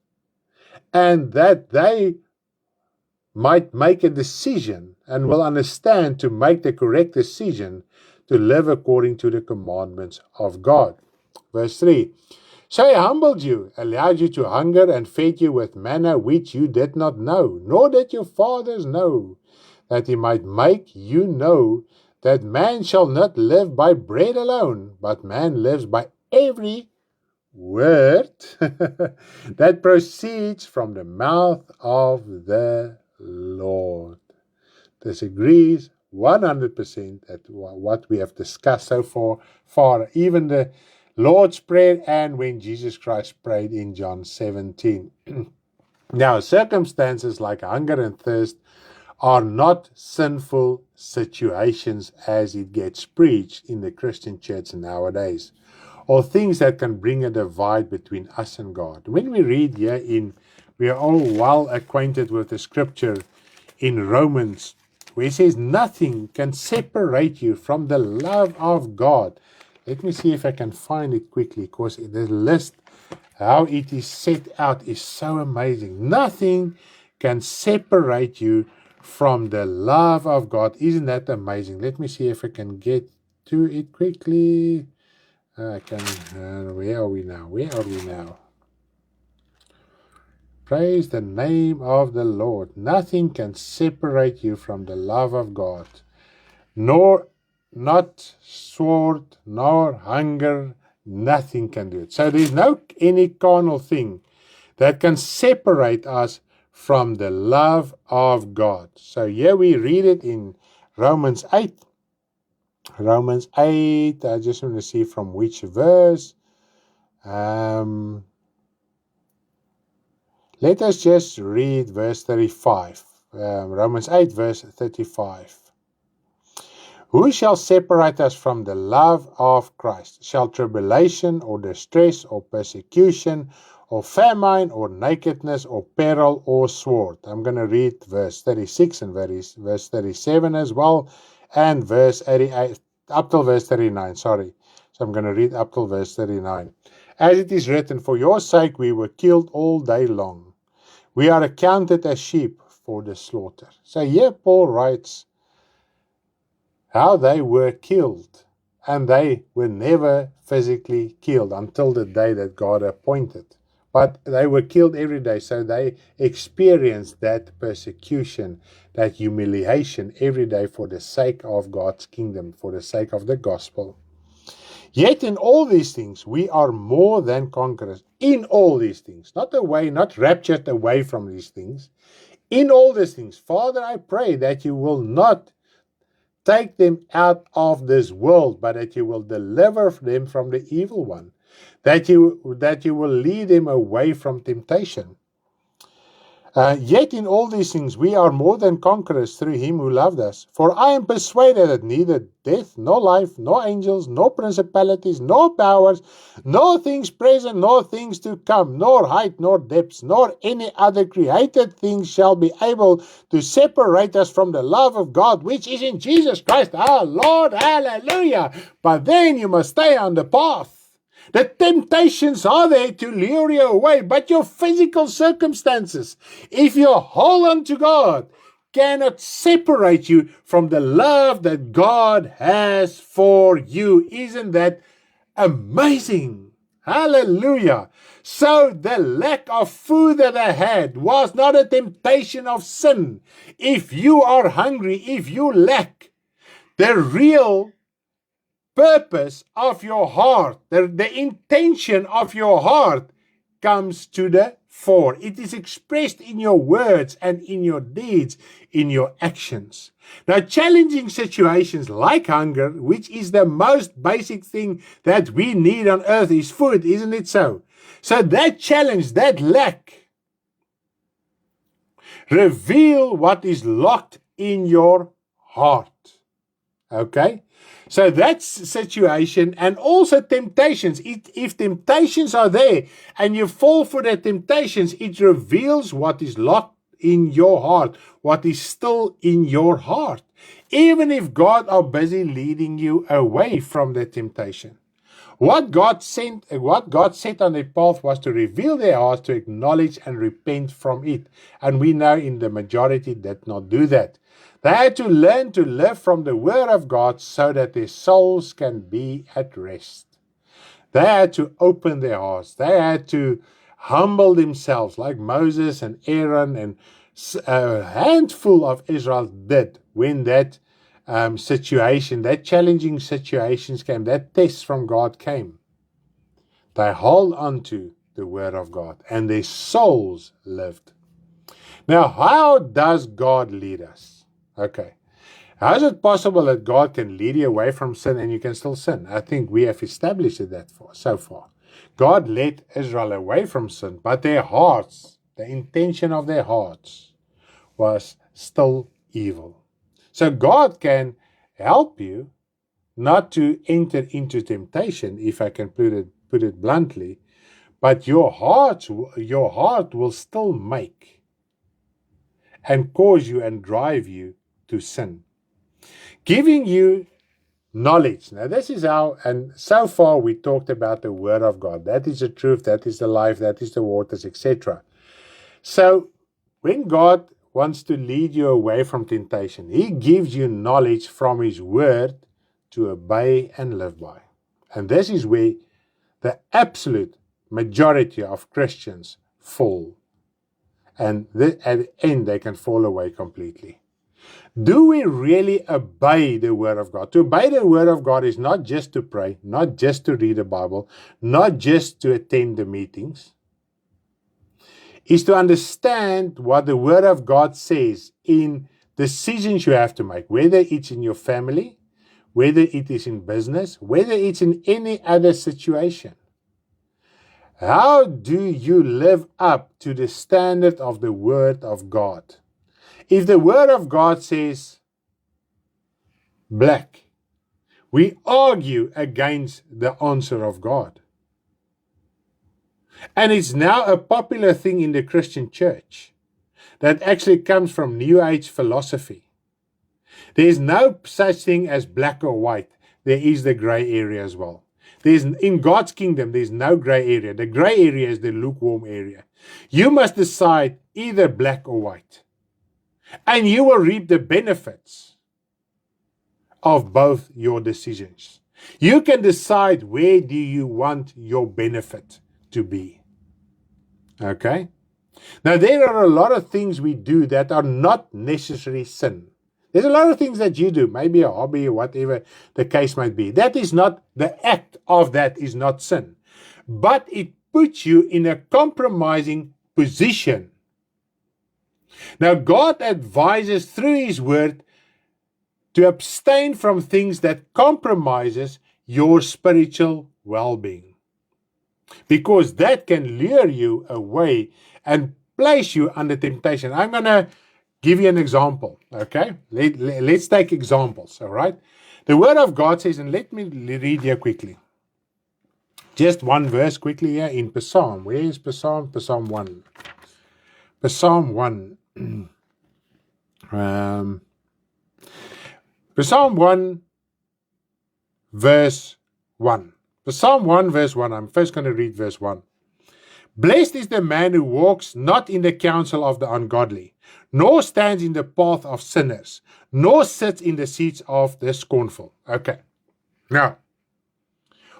and that they might make a decision and will understand to make the correct decision to live according to the commandments of God. Verse 3. So He humbled you, allowed you to hunger, and fed you with manna which you did not know, nor did your fathers know, that He might make you know that man shall not live by bread alone, but man lives by every word that proceeds from the mouth of the Lord. This agrees 100% at what we have discussed so far, even the Lord's Prayer and when Jesus Christ prayed in John 17. Now, circumstances like hunger and thirst are not sinful situations as it gets preached in the Christian church nowadays, or things that can bring a divide between us and God. When we read here we are all well acquainted with the scripture in Romans, where it says nothing can separate you from the love of God. Let me see if I can find it quickly, because the list, how it is set out, is so amazing. Nothing can separate you from the love of God. Isn't that amazing? Let me see if I can get to it quickly. Where are we now? Praise the name of the Lord. Nothing can separate you from the love of God. Not sword, nor hunger, nothing can do it. So there's no any carnal thing that can separate us from the love of God. So here we read it in Romans 8, Romans 8, I just want to see from which verse. Let us just read verse 35. Romans 8, verse 35. Who shall separate us from the love of Christ? Shall tribulation or distress or persecution or famine or nakedness or peril or sword? I'm going to read verse 36 and verse 37 as well, and verse 88 up till verse 39. Sorry. So I'm going to read up till verse 39. As it is written, for your sake we were killed all day long. We are accounted as sheep for the slaughter. So here Paul writes how they were killed, and they were never physically killed until the day that God appointed. But they were killed every day, so they experienced that persecution, that humiliation every day for the sake of God's kingdom, for the sake of the gospel. Yet in all these things, we are more than conquerors. In all these things, not raptured away from these things. In all these things, Father, I pray that you will not take them out of this world, but that you will deliver them from the evil one, that you will lead them away from temptation. Yet in all these things we are more than conquerors through him who loved us. For I am persuaded that neither death, nor life, nor angels, nor principalities, nor powers, nor things present, nor things to come, nor height, nor depths, nor any other created thing shall be able to separate us from the love of God, which is in Jesus Christ our Lord. Hallelujah. But then you must stay on the path. The temptations are there to lure you away, but your physical circumstances, if you hold on to God, cannot separate you from the love that God has for you. Isn't that amazing? Hallelujah. So the lack of food that I had was not a temptation of sin. If you are hungry, if you lack, the real purpose of your heart, the intention of your heart comes to the fore. It is expressed in your words and in your deeds, in your actions. Now, challenging situations like hunger, which is the most basic thing that we need on earth, is food, isn't it so? So that challenge, that lack, reveal what is locked in your heart. Okay? So that's situation, and also temptations. If temptations are there and you fall for the temptations, it reveals what is locked in your heart, what is still in your heart. Even if God are busy leading you away from the temptation. What God set on their path was to reveal their hearts, to acknowledge and repent from it. And we know in the majority did not do that. They had to learn to live from the Word of God so that their souls can be at rest. They had to open their hearts. They had to humble themselves like Moses and Aaron and a handful of Israel did when that situation, that challenging situations came, that test from God came. They hold on to the Word of God and their souls lived. Now, how does God lead us? Okay. How is it possible that God can lead you away from sin and you can still sin? I think we have established that so far. God led Israel away from sin, but their hearts, the intention of their hearts was still evil. So God can help you not to enter into temptation, if I can put it bluntly, but your heart will still make and cause you and drive you to sin. Giving you knowledge. Now this is how, and so far we talked about the Word of God. That is the truth, that is the life, that is the waters, etc. So when God wants to lead you away from temptation, He gives you knowledge from His Word to obey and live by. And this is where the absolute majority of Christians fall. And at the end, they can fall away completely. Do we really obey the Word of God? To obey the Word of God is not just to pray, not just to read the Bible, not just to attend the meetings. Is to understand what the Word of God says in decisions you have to make, whether it's in your family, whether it is in business, whether it's in any other situation. How do you live up to the standard of the Word of God? If the Word of God says black, we argue against the answer of God. And it's now a popular thing in the Christian church that actually comes from New Age philosophy. There is no such thing as black or white. There is the gray area as well. In God's kingdom, there's no gray area. The gray area is the lukewarm area. You must decide either black or white. And you will reap the benefits of both your decisions. You can decide where do you want your benefit to be. Okay? Now, there are a lot of things we do that are not necessarily sin. There's a lot of things that you do, maybe a hobby or whatever the case might be. That is not, the act of that is not sin. But it puts you in a compromising position. Now, God advises through His Word to abstain from things that compromises your spiritual well-being. Because that can lure you away and place you under temptation. I'm going to give you an example, okay? Let's take examples, all right? The Word of God says, and let me read here quickly. Just one verse quickly here in Psalm. Where is Psalm? Psalm 1. Psalm 1. Psalm 1, verse 1. Psalm 1, verse 1. I'm first going to read verse 1. Blessed is the man who walks not in the counsel of the ungodly, nor stands in the path of sinners, nor sits in the seats of the scornful. Okay. Now,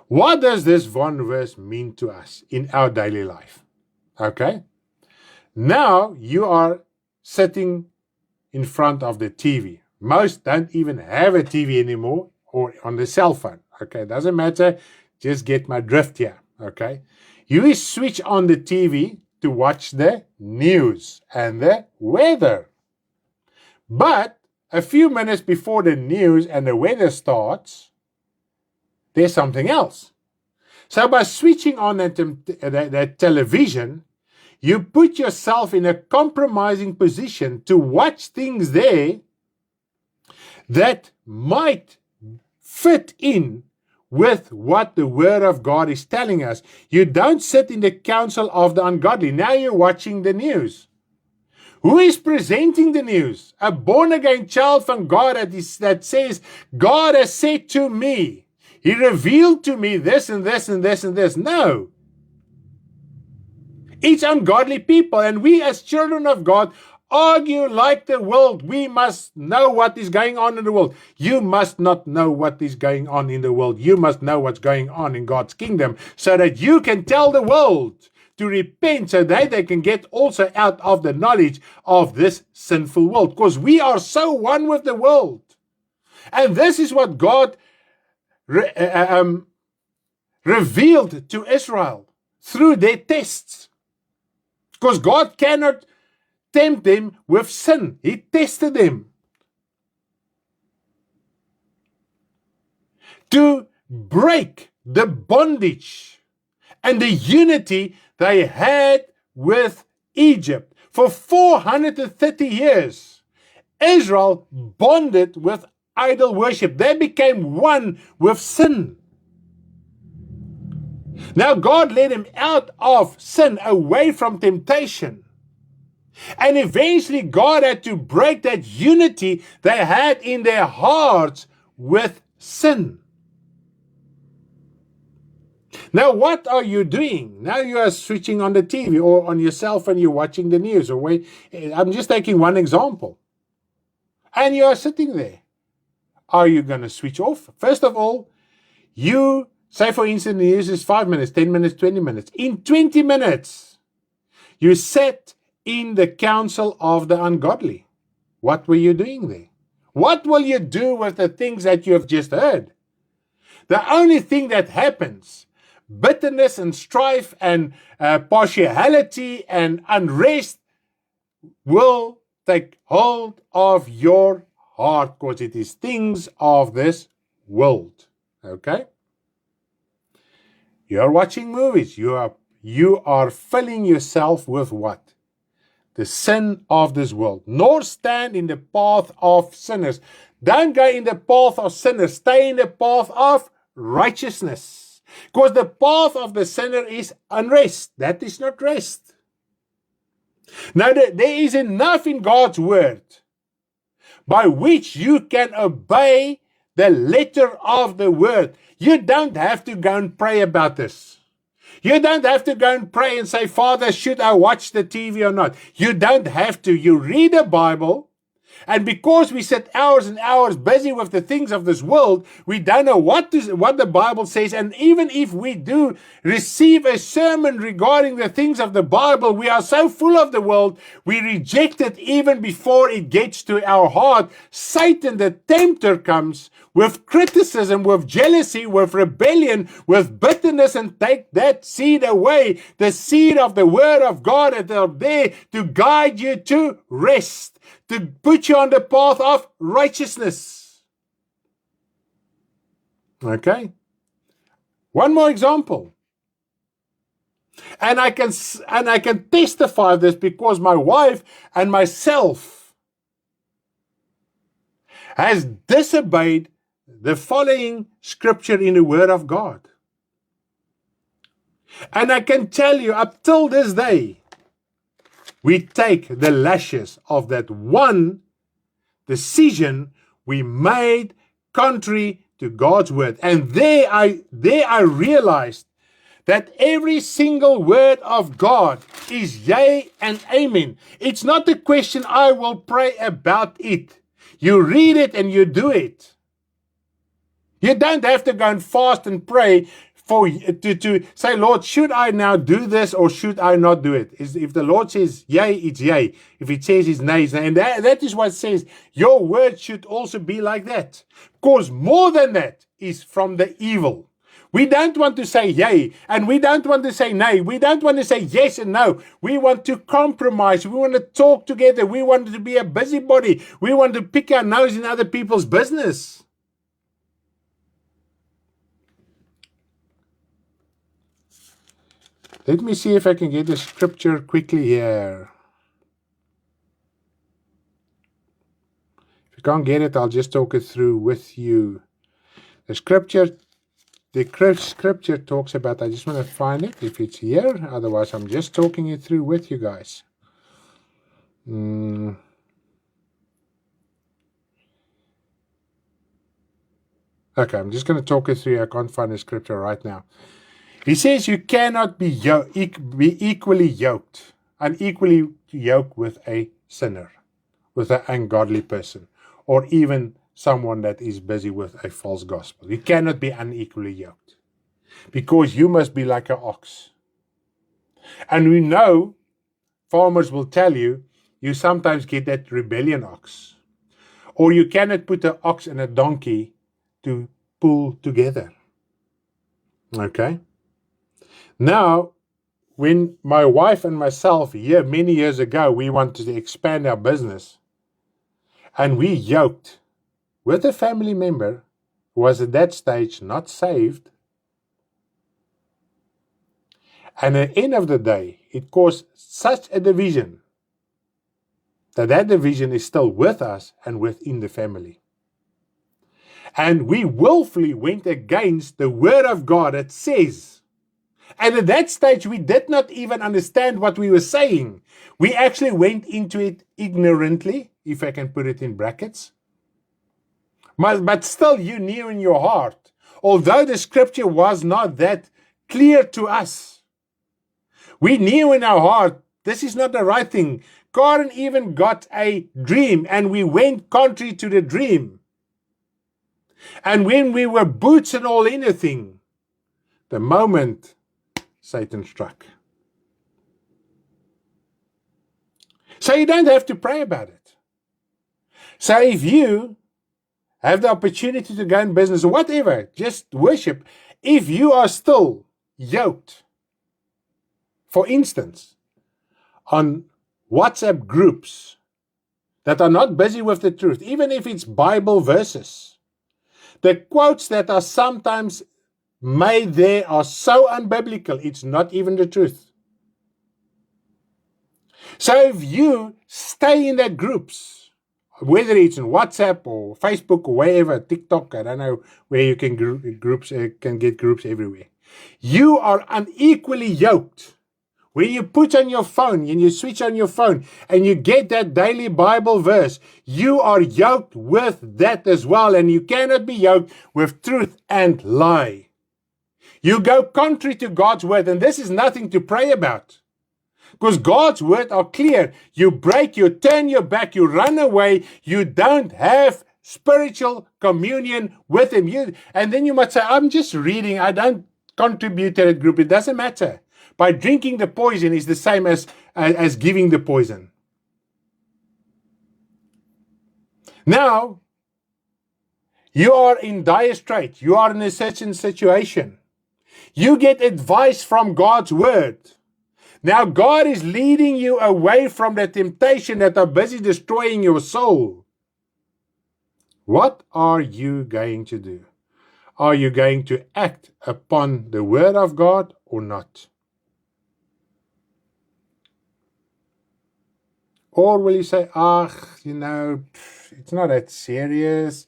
what does this one verse mean to us in our daily life? Okay. Now you are sitting in front of the TV. Most don't even have a TV anymore or on the cell phone. Okay. Doesn't matter. Just get my drift here. Okay. You switch on the TV to watch the news and the weather. But a few minutes before the news and the weather starts, there's something else. So by switching on that television, you put yourself in a compromising position to watch things there that might fit in with what the Word of God is telling us. You don't sit in the counsel of the ungodly. Now you're watching the news. Who is presenting the news? A born-again child from God that says, God has said to me, He revealed to me this and this and this and this. No. It's ungodly people, and we as children of God argue like the world. We must know what is going on in the world. You must not know what is going on in the world. You must know what's going on in God's kingdom so that you can tell the world to repent so that they can get also out of the knowledge of this sinful world. Because we are so one with the world. And this is what God revealed to Israel through their tests. Because God cannot tempt them with sin. He tested them to break the bondage and the unity they had with Egypt. For 430 years, Israel bonded with idol worship. They became one with sin. Now God led them out of sin, away from temptation. And eventually God had to break that unity they had in their hearts with sin. Now what are you doing? Now you are switching on the TV or on your cell phone, you're watching the news. I'm just taking one example. And you are sitting there. Are you going to switch off? First of all, you say for instance the news is 5 minutes, 10 minutes, 20 minutes. In 20 minutes, you sat in the counsel of the ungodly. What were you doing there? What will you do with the things that you have just heard? The only thing that happens, bitterness and strife and partiality and unrest will take hold of your heart because it is things of this world. Okay? You're watching movies. You are filling yourself with what? The sin of this world. Nor stand in the path of sinners. Don't go in the path of sinners. Stay in the path of righteousness. Because the path of the sinner is unrest. That is not rest. Now, there is enough in God's word by which you can obey the letter of the word. You don't have to go and pray about this. You don't have to go and pray and say, Father, should I watch the TV or not? You don't have to. You read the Bible. And because we sit hours and hours busy with the things of this world, we don't know what the Bible says. And even if we do receive a sermon regarding the things of the Bible, we are so full of the world, we reject it even before it gets to our heart. Satan, the tempter, comes with criticism, with jealousy, with rebellion, with bitterness, and take that seed away, the seed of the Word of God that are there to guide you to rest, to put you on the path of righteousness. Okay? One more example. And I can testify this because my wife and myself has disobeyed the following scripture in the Word of God. And I can tell you, up till this day, we take the lashes of that one decision we made contrary to God's word. And there I realized that every single word of God is yea and amen. It's not a question, I will pray about it. You read it and you do it. You don't have to go and fast and pray to say, Lord, should I now do this or should I not do it? If the Lord says yea, it's yea. If it says it's nay, it's nay. And that is what it says. Your word should also be like that. Because more than that is from the evil. We don't want to say yea, and we don't want to say nay. We don't want to say yes and no. We want to compromise. We want to talk together. We want to be a busybody. We want to pick our nose in other people's business. Let me see if I can get the scripture quickly here. If you can't get it, I'll just talk it through with you. The scripture talks about, I just want to find it if it's here. Otherwise, I'm just talking it through with you guys. Okay, I'm just going to talk it through. I can't find the scripture right now. He says you cannot be equally yoked, unequally yoked with a sinner, with an ungodly person, or even someone that is busy with a false gospel. You cannot be unequally yoked, because you must be like an ox. And we know, farmers will tell you, you sometimes get that rebellion ox. Or you cannot put an ox and a donkey to pull together. Okay? Now, when my wife and myself, many years ago, we wanted to expand our business, and we yoked with a family member who was at that stage not saved, and at the end of the day, it caused such a division that division is still with us and within the family. And we willfully went against the word of God that says, and at that stage, we did not even understand what we were saying. We actually went into it ignorantly, if I can put it in brackets. But still, you knew in your heart, although the scripture was not that clear to us, we knew in our heart, this is not the right thing. Karen even got a dream, and we went contrary to the dream. And when we were boots and all anything, the moment Satan struck. So you don't have to pray about it. So if you have the opportunity to go in business or whatever, just worship, if you are still yoked, for instance, on WhatsApp groups that are not busy with the truth, even if it's Bible verses, The quotes that are sometimes made there are so unbiblical, it's not even the truth. So if you stay in that groups, whether it's in WhatsApp or Facebook or wherever, TikTok, I don't know where you can can get groups everywhere. You are unequally yoked. When you put on your phone and you switch on your phone and you get that daily Bible verse, you are yoked with that as well, and you cannot be yoked with truth and lie. You go contrary to God's word, and this is nothing to pray about. Because God's word are clear. You break, you turn your back, you run away, you don't have spiritual communion with Him. And then you might say, I'm just reading, I don't contribute to that group. It doesn't matter. By drinking the poison is the same as giving the poison. Now, you are in dire straits. You are in a certain situation. You get advice from God's word. Now, God is leading you away from the temptation that are busy destroying your soul. What are you going to do? Are you going to act upon the word of God or not? Or will you say, it's not that serious.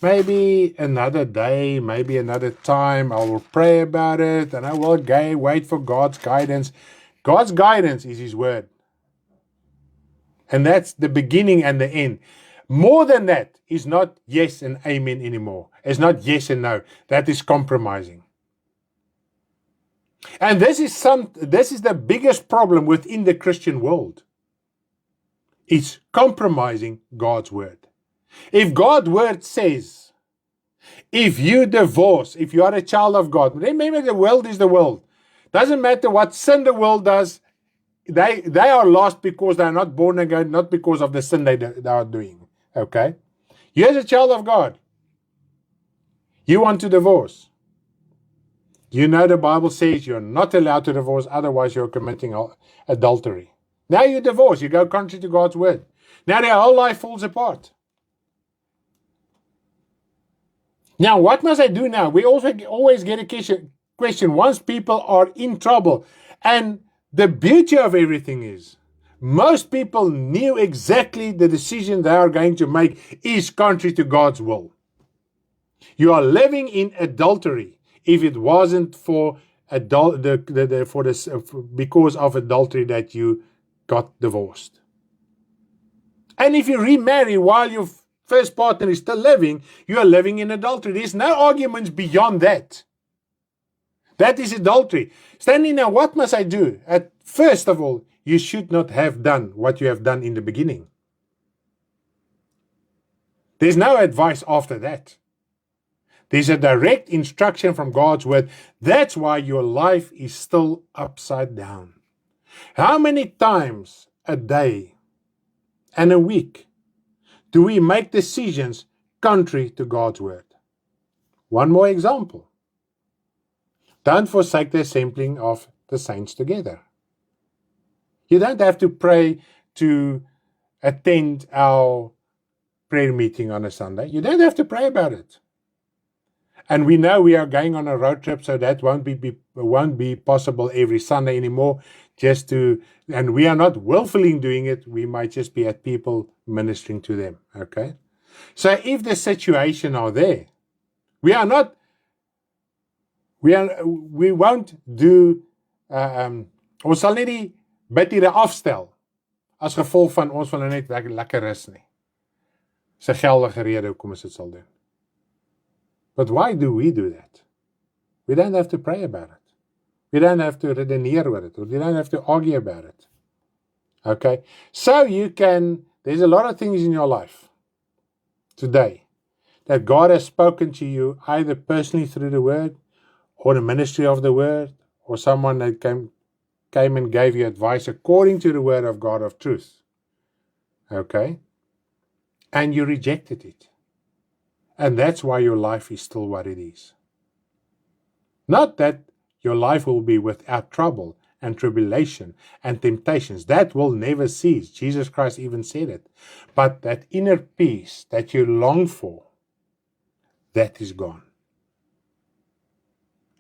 Maybe another day, maybe another time, I will pray about it and I will wait for God's guidance. God's guidance is His word. And that's the beginning and the end. More than that is not yes and amen anymore. It's not yes and no. That is compromising. And this is the biggest problem within the Christian world. It's compromising God's word. If God's word says, if you divorce, if you are a child of God, remember the world is the world. Doesn't matter what sin the world does, they are lost because they are not born again, not because of the sin they are doing. Okay? You as a child of God, you want to divorce. You know the Bible says you're not allowed to divorce, otherwise you're committing adultery. Now you divorce, you go contrary to God's word. Now their whole life falls apart. Now what must I do now? We also always get a question once people are in trouble. And the beauty of everything is, most people knew exactly the decision they are going to make is contrary to God's will. You are living in adultery if it wasn't for because of adultery that you got divorced. And if you remarry while your first partner is still living, you are living in adultery. There's no arguments beyond that. That is adultery. Stanley, now what must I do? First of all, you should not have done what you have done in the beginning. There's no advice after that. There's a direct instruction from God's word. That's why your life is still upside down. How many times a day and a week do we make decisions contrary to God's word? One more example. Don't forsake the assembling of the saints together. You don't have to pray to attend our prayer meeting on a Sunday. You don't have to pray about it. And we know we are going on a road trip, so that won't be possible every Sunday anymore. And we are not willfully doing it. We might just be at people ministering to them. Okay. So if the situation are there, we won't do. Ons sal nie die bidtiere afstel as gevolg van ons wil net lekker rus nie. Dis 'n geldige rede hoekom ons dit sal doen. But why do we do that? We don't have to pray about it. We don't have to redeneer with it. We don't have to argue about it. Okay? So there's a lot of things in your life today that God has spoken to you either personally through the word or the ministry of the word or someone that came and gave you advice according to the word of God of truth. Okay? And you rejected it. And that's why your life is still what it is. Not that your life will be without trouble and tribulation and temptations. That will never cease. Jesus Christ even said it. But that inner peace that you long for, that is gone.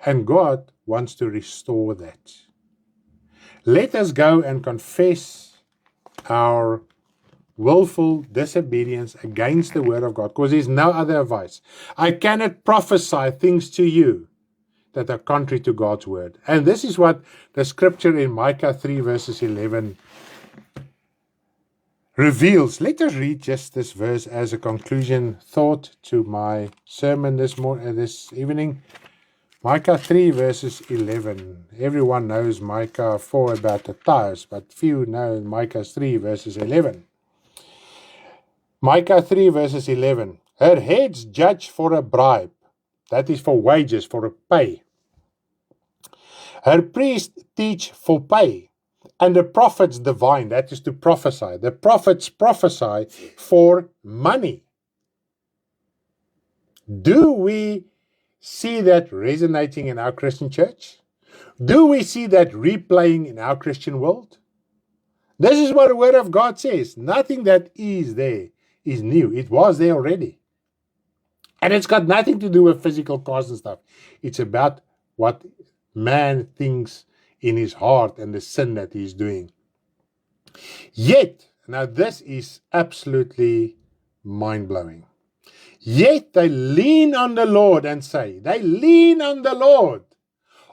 And God wants to restore that. Let us go and confess our willful disobedience against the word of God, because there's no other advice. I cannot prophesy things to you that are contrary to God's word. And this is what the scripture in Micah 3 verses 11 reveals. Let us read just this verse as a conclusion thought to my sermon this evening. Micah 3 verses 11. Everyone knows Micah 4 about the tithes, but few know Micah 3 verses 11. Micah 3 verses 11. Her heads judge for a bribe. That is for wages, for a pay. Her priests teach for pay. And the prophets divine, that is to prophesy. The prophets prophesy for money. Do we see that resonating in our Christian church? Do we see that replaying in our Christian world? This is what the word of God says. Nothing that is there is new. It was there already. And it's got nothing to do with physical cars and stuff. It's about what man thinks in his heart and the sin that he's doing. Yet, now this is absolutely mind-blowing. Yet they lean on the Lord and say, they lean on the Lord.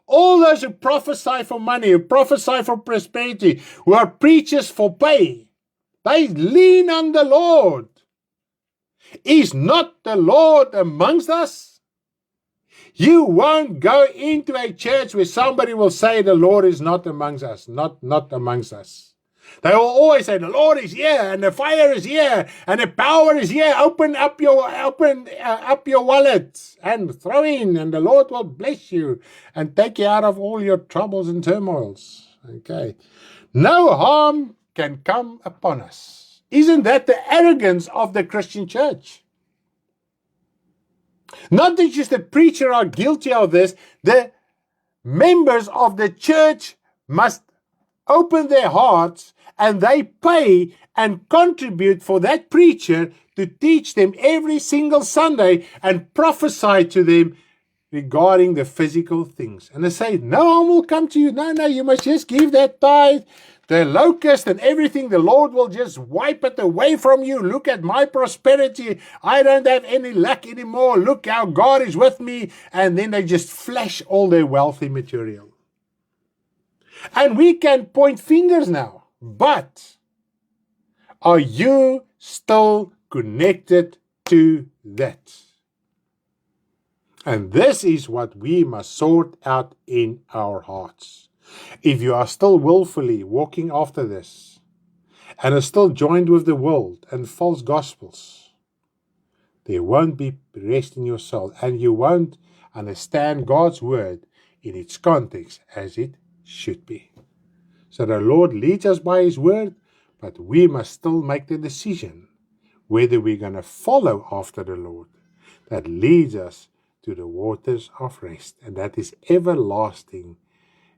All those who prophesy for money, who prophesy for prosperity, who are preachers for pay, they lean on the Lord. Is not the Lord amongst us? You won't go into a church where somebody will say the Lord is not amongst us, not amongst us. They will always say the Lord is here and the fire is here and the power is here. Open up your wallet and throw in, and the Lord will bless you and take you out of all your troubles and turmoils. Okay. No harm can come upon us. Isn't that the arrogance of the Christian church? Not that just the preacher are guilty of this, the members of the church must open their hearts and they pay and contribute for that preacher to teach them every single Sunday and prophesy to them regarding the physical things. And they say, no harm will come to you. No, you must just give that tithe. The locust and everything, the Lord will just wipe it away from you. Look at my prosperity. I don't have any lack anymore. Look how God is with me. And then they just flash all their wealthy material. And we can point fingers now. But are you still connected to that? And this is what we must sort out in our hearts. If you are still willfully walking after this and are still joined with the world and false gospels, there won't be rest in your soul, and you won't understand God's word in its context as it should be. So the Lord leads us by his word, but we must still make the decision whether we're going to follow after the Lord that leads us to the waters of rest, and that is everlasting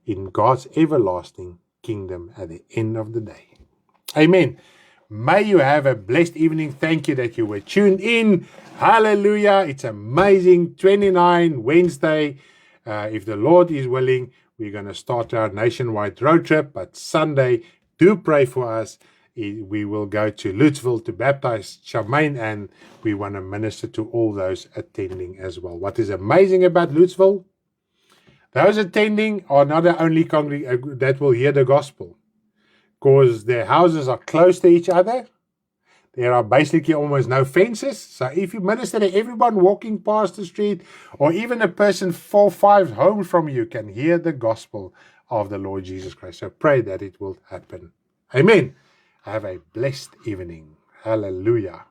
in God's everlasting kingdom at the end of the day. Amen. May you have a blessed evening. Thank you that you were tuned in. Hallelujah. It's amazing. 29 Wednesday. If the Lord is willing, we're going to start our nationwide road trip. But Sunday, do pray for us. We will go to Lutzville to baptize Charmaine, and we want to minister to all those attending as well. What is amazing about Lutzville? Those attending are not the only congregation that will hear the gospel, because their houses are close to each other. There are basically almost no fences. So if you minister to everyone walking past the street, or even a person 4-5 homes from you can hear the gospel of the Lord Jesus Christ. So pray that it will happen. Amen. Have a blessed evening. Hallelujah.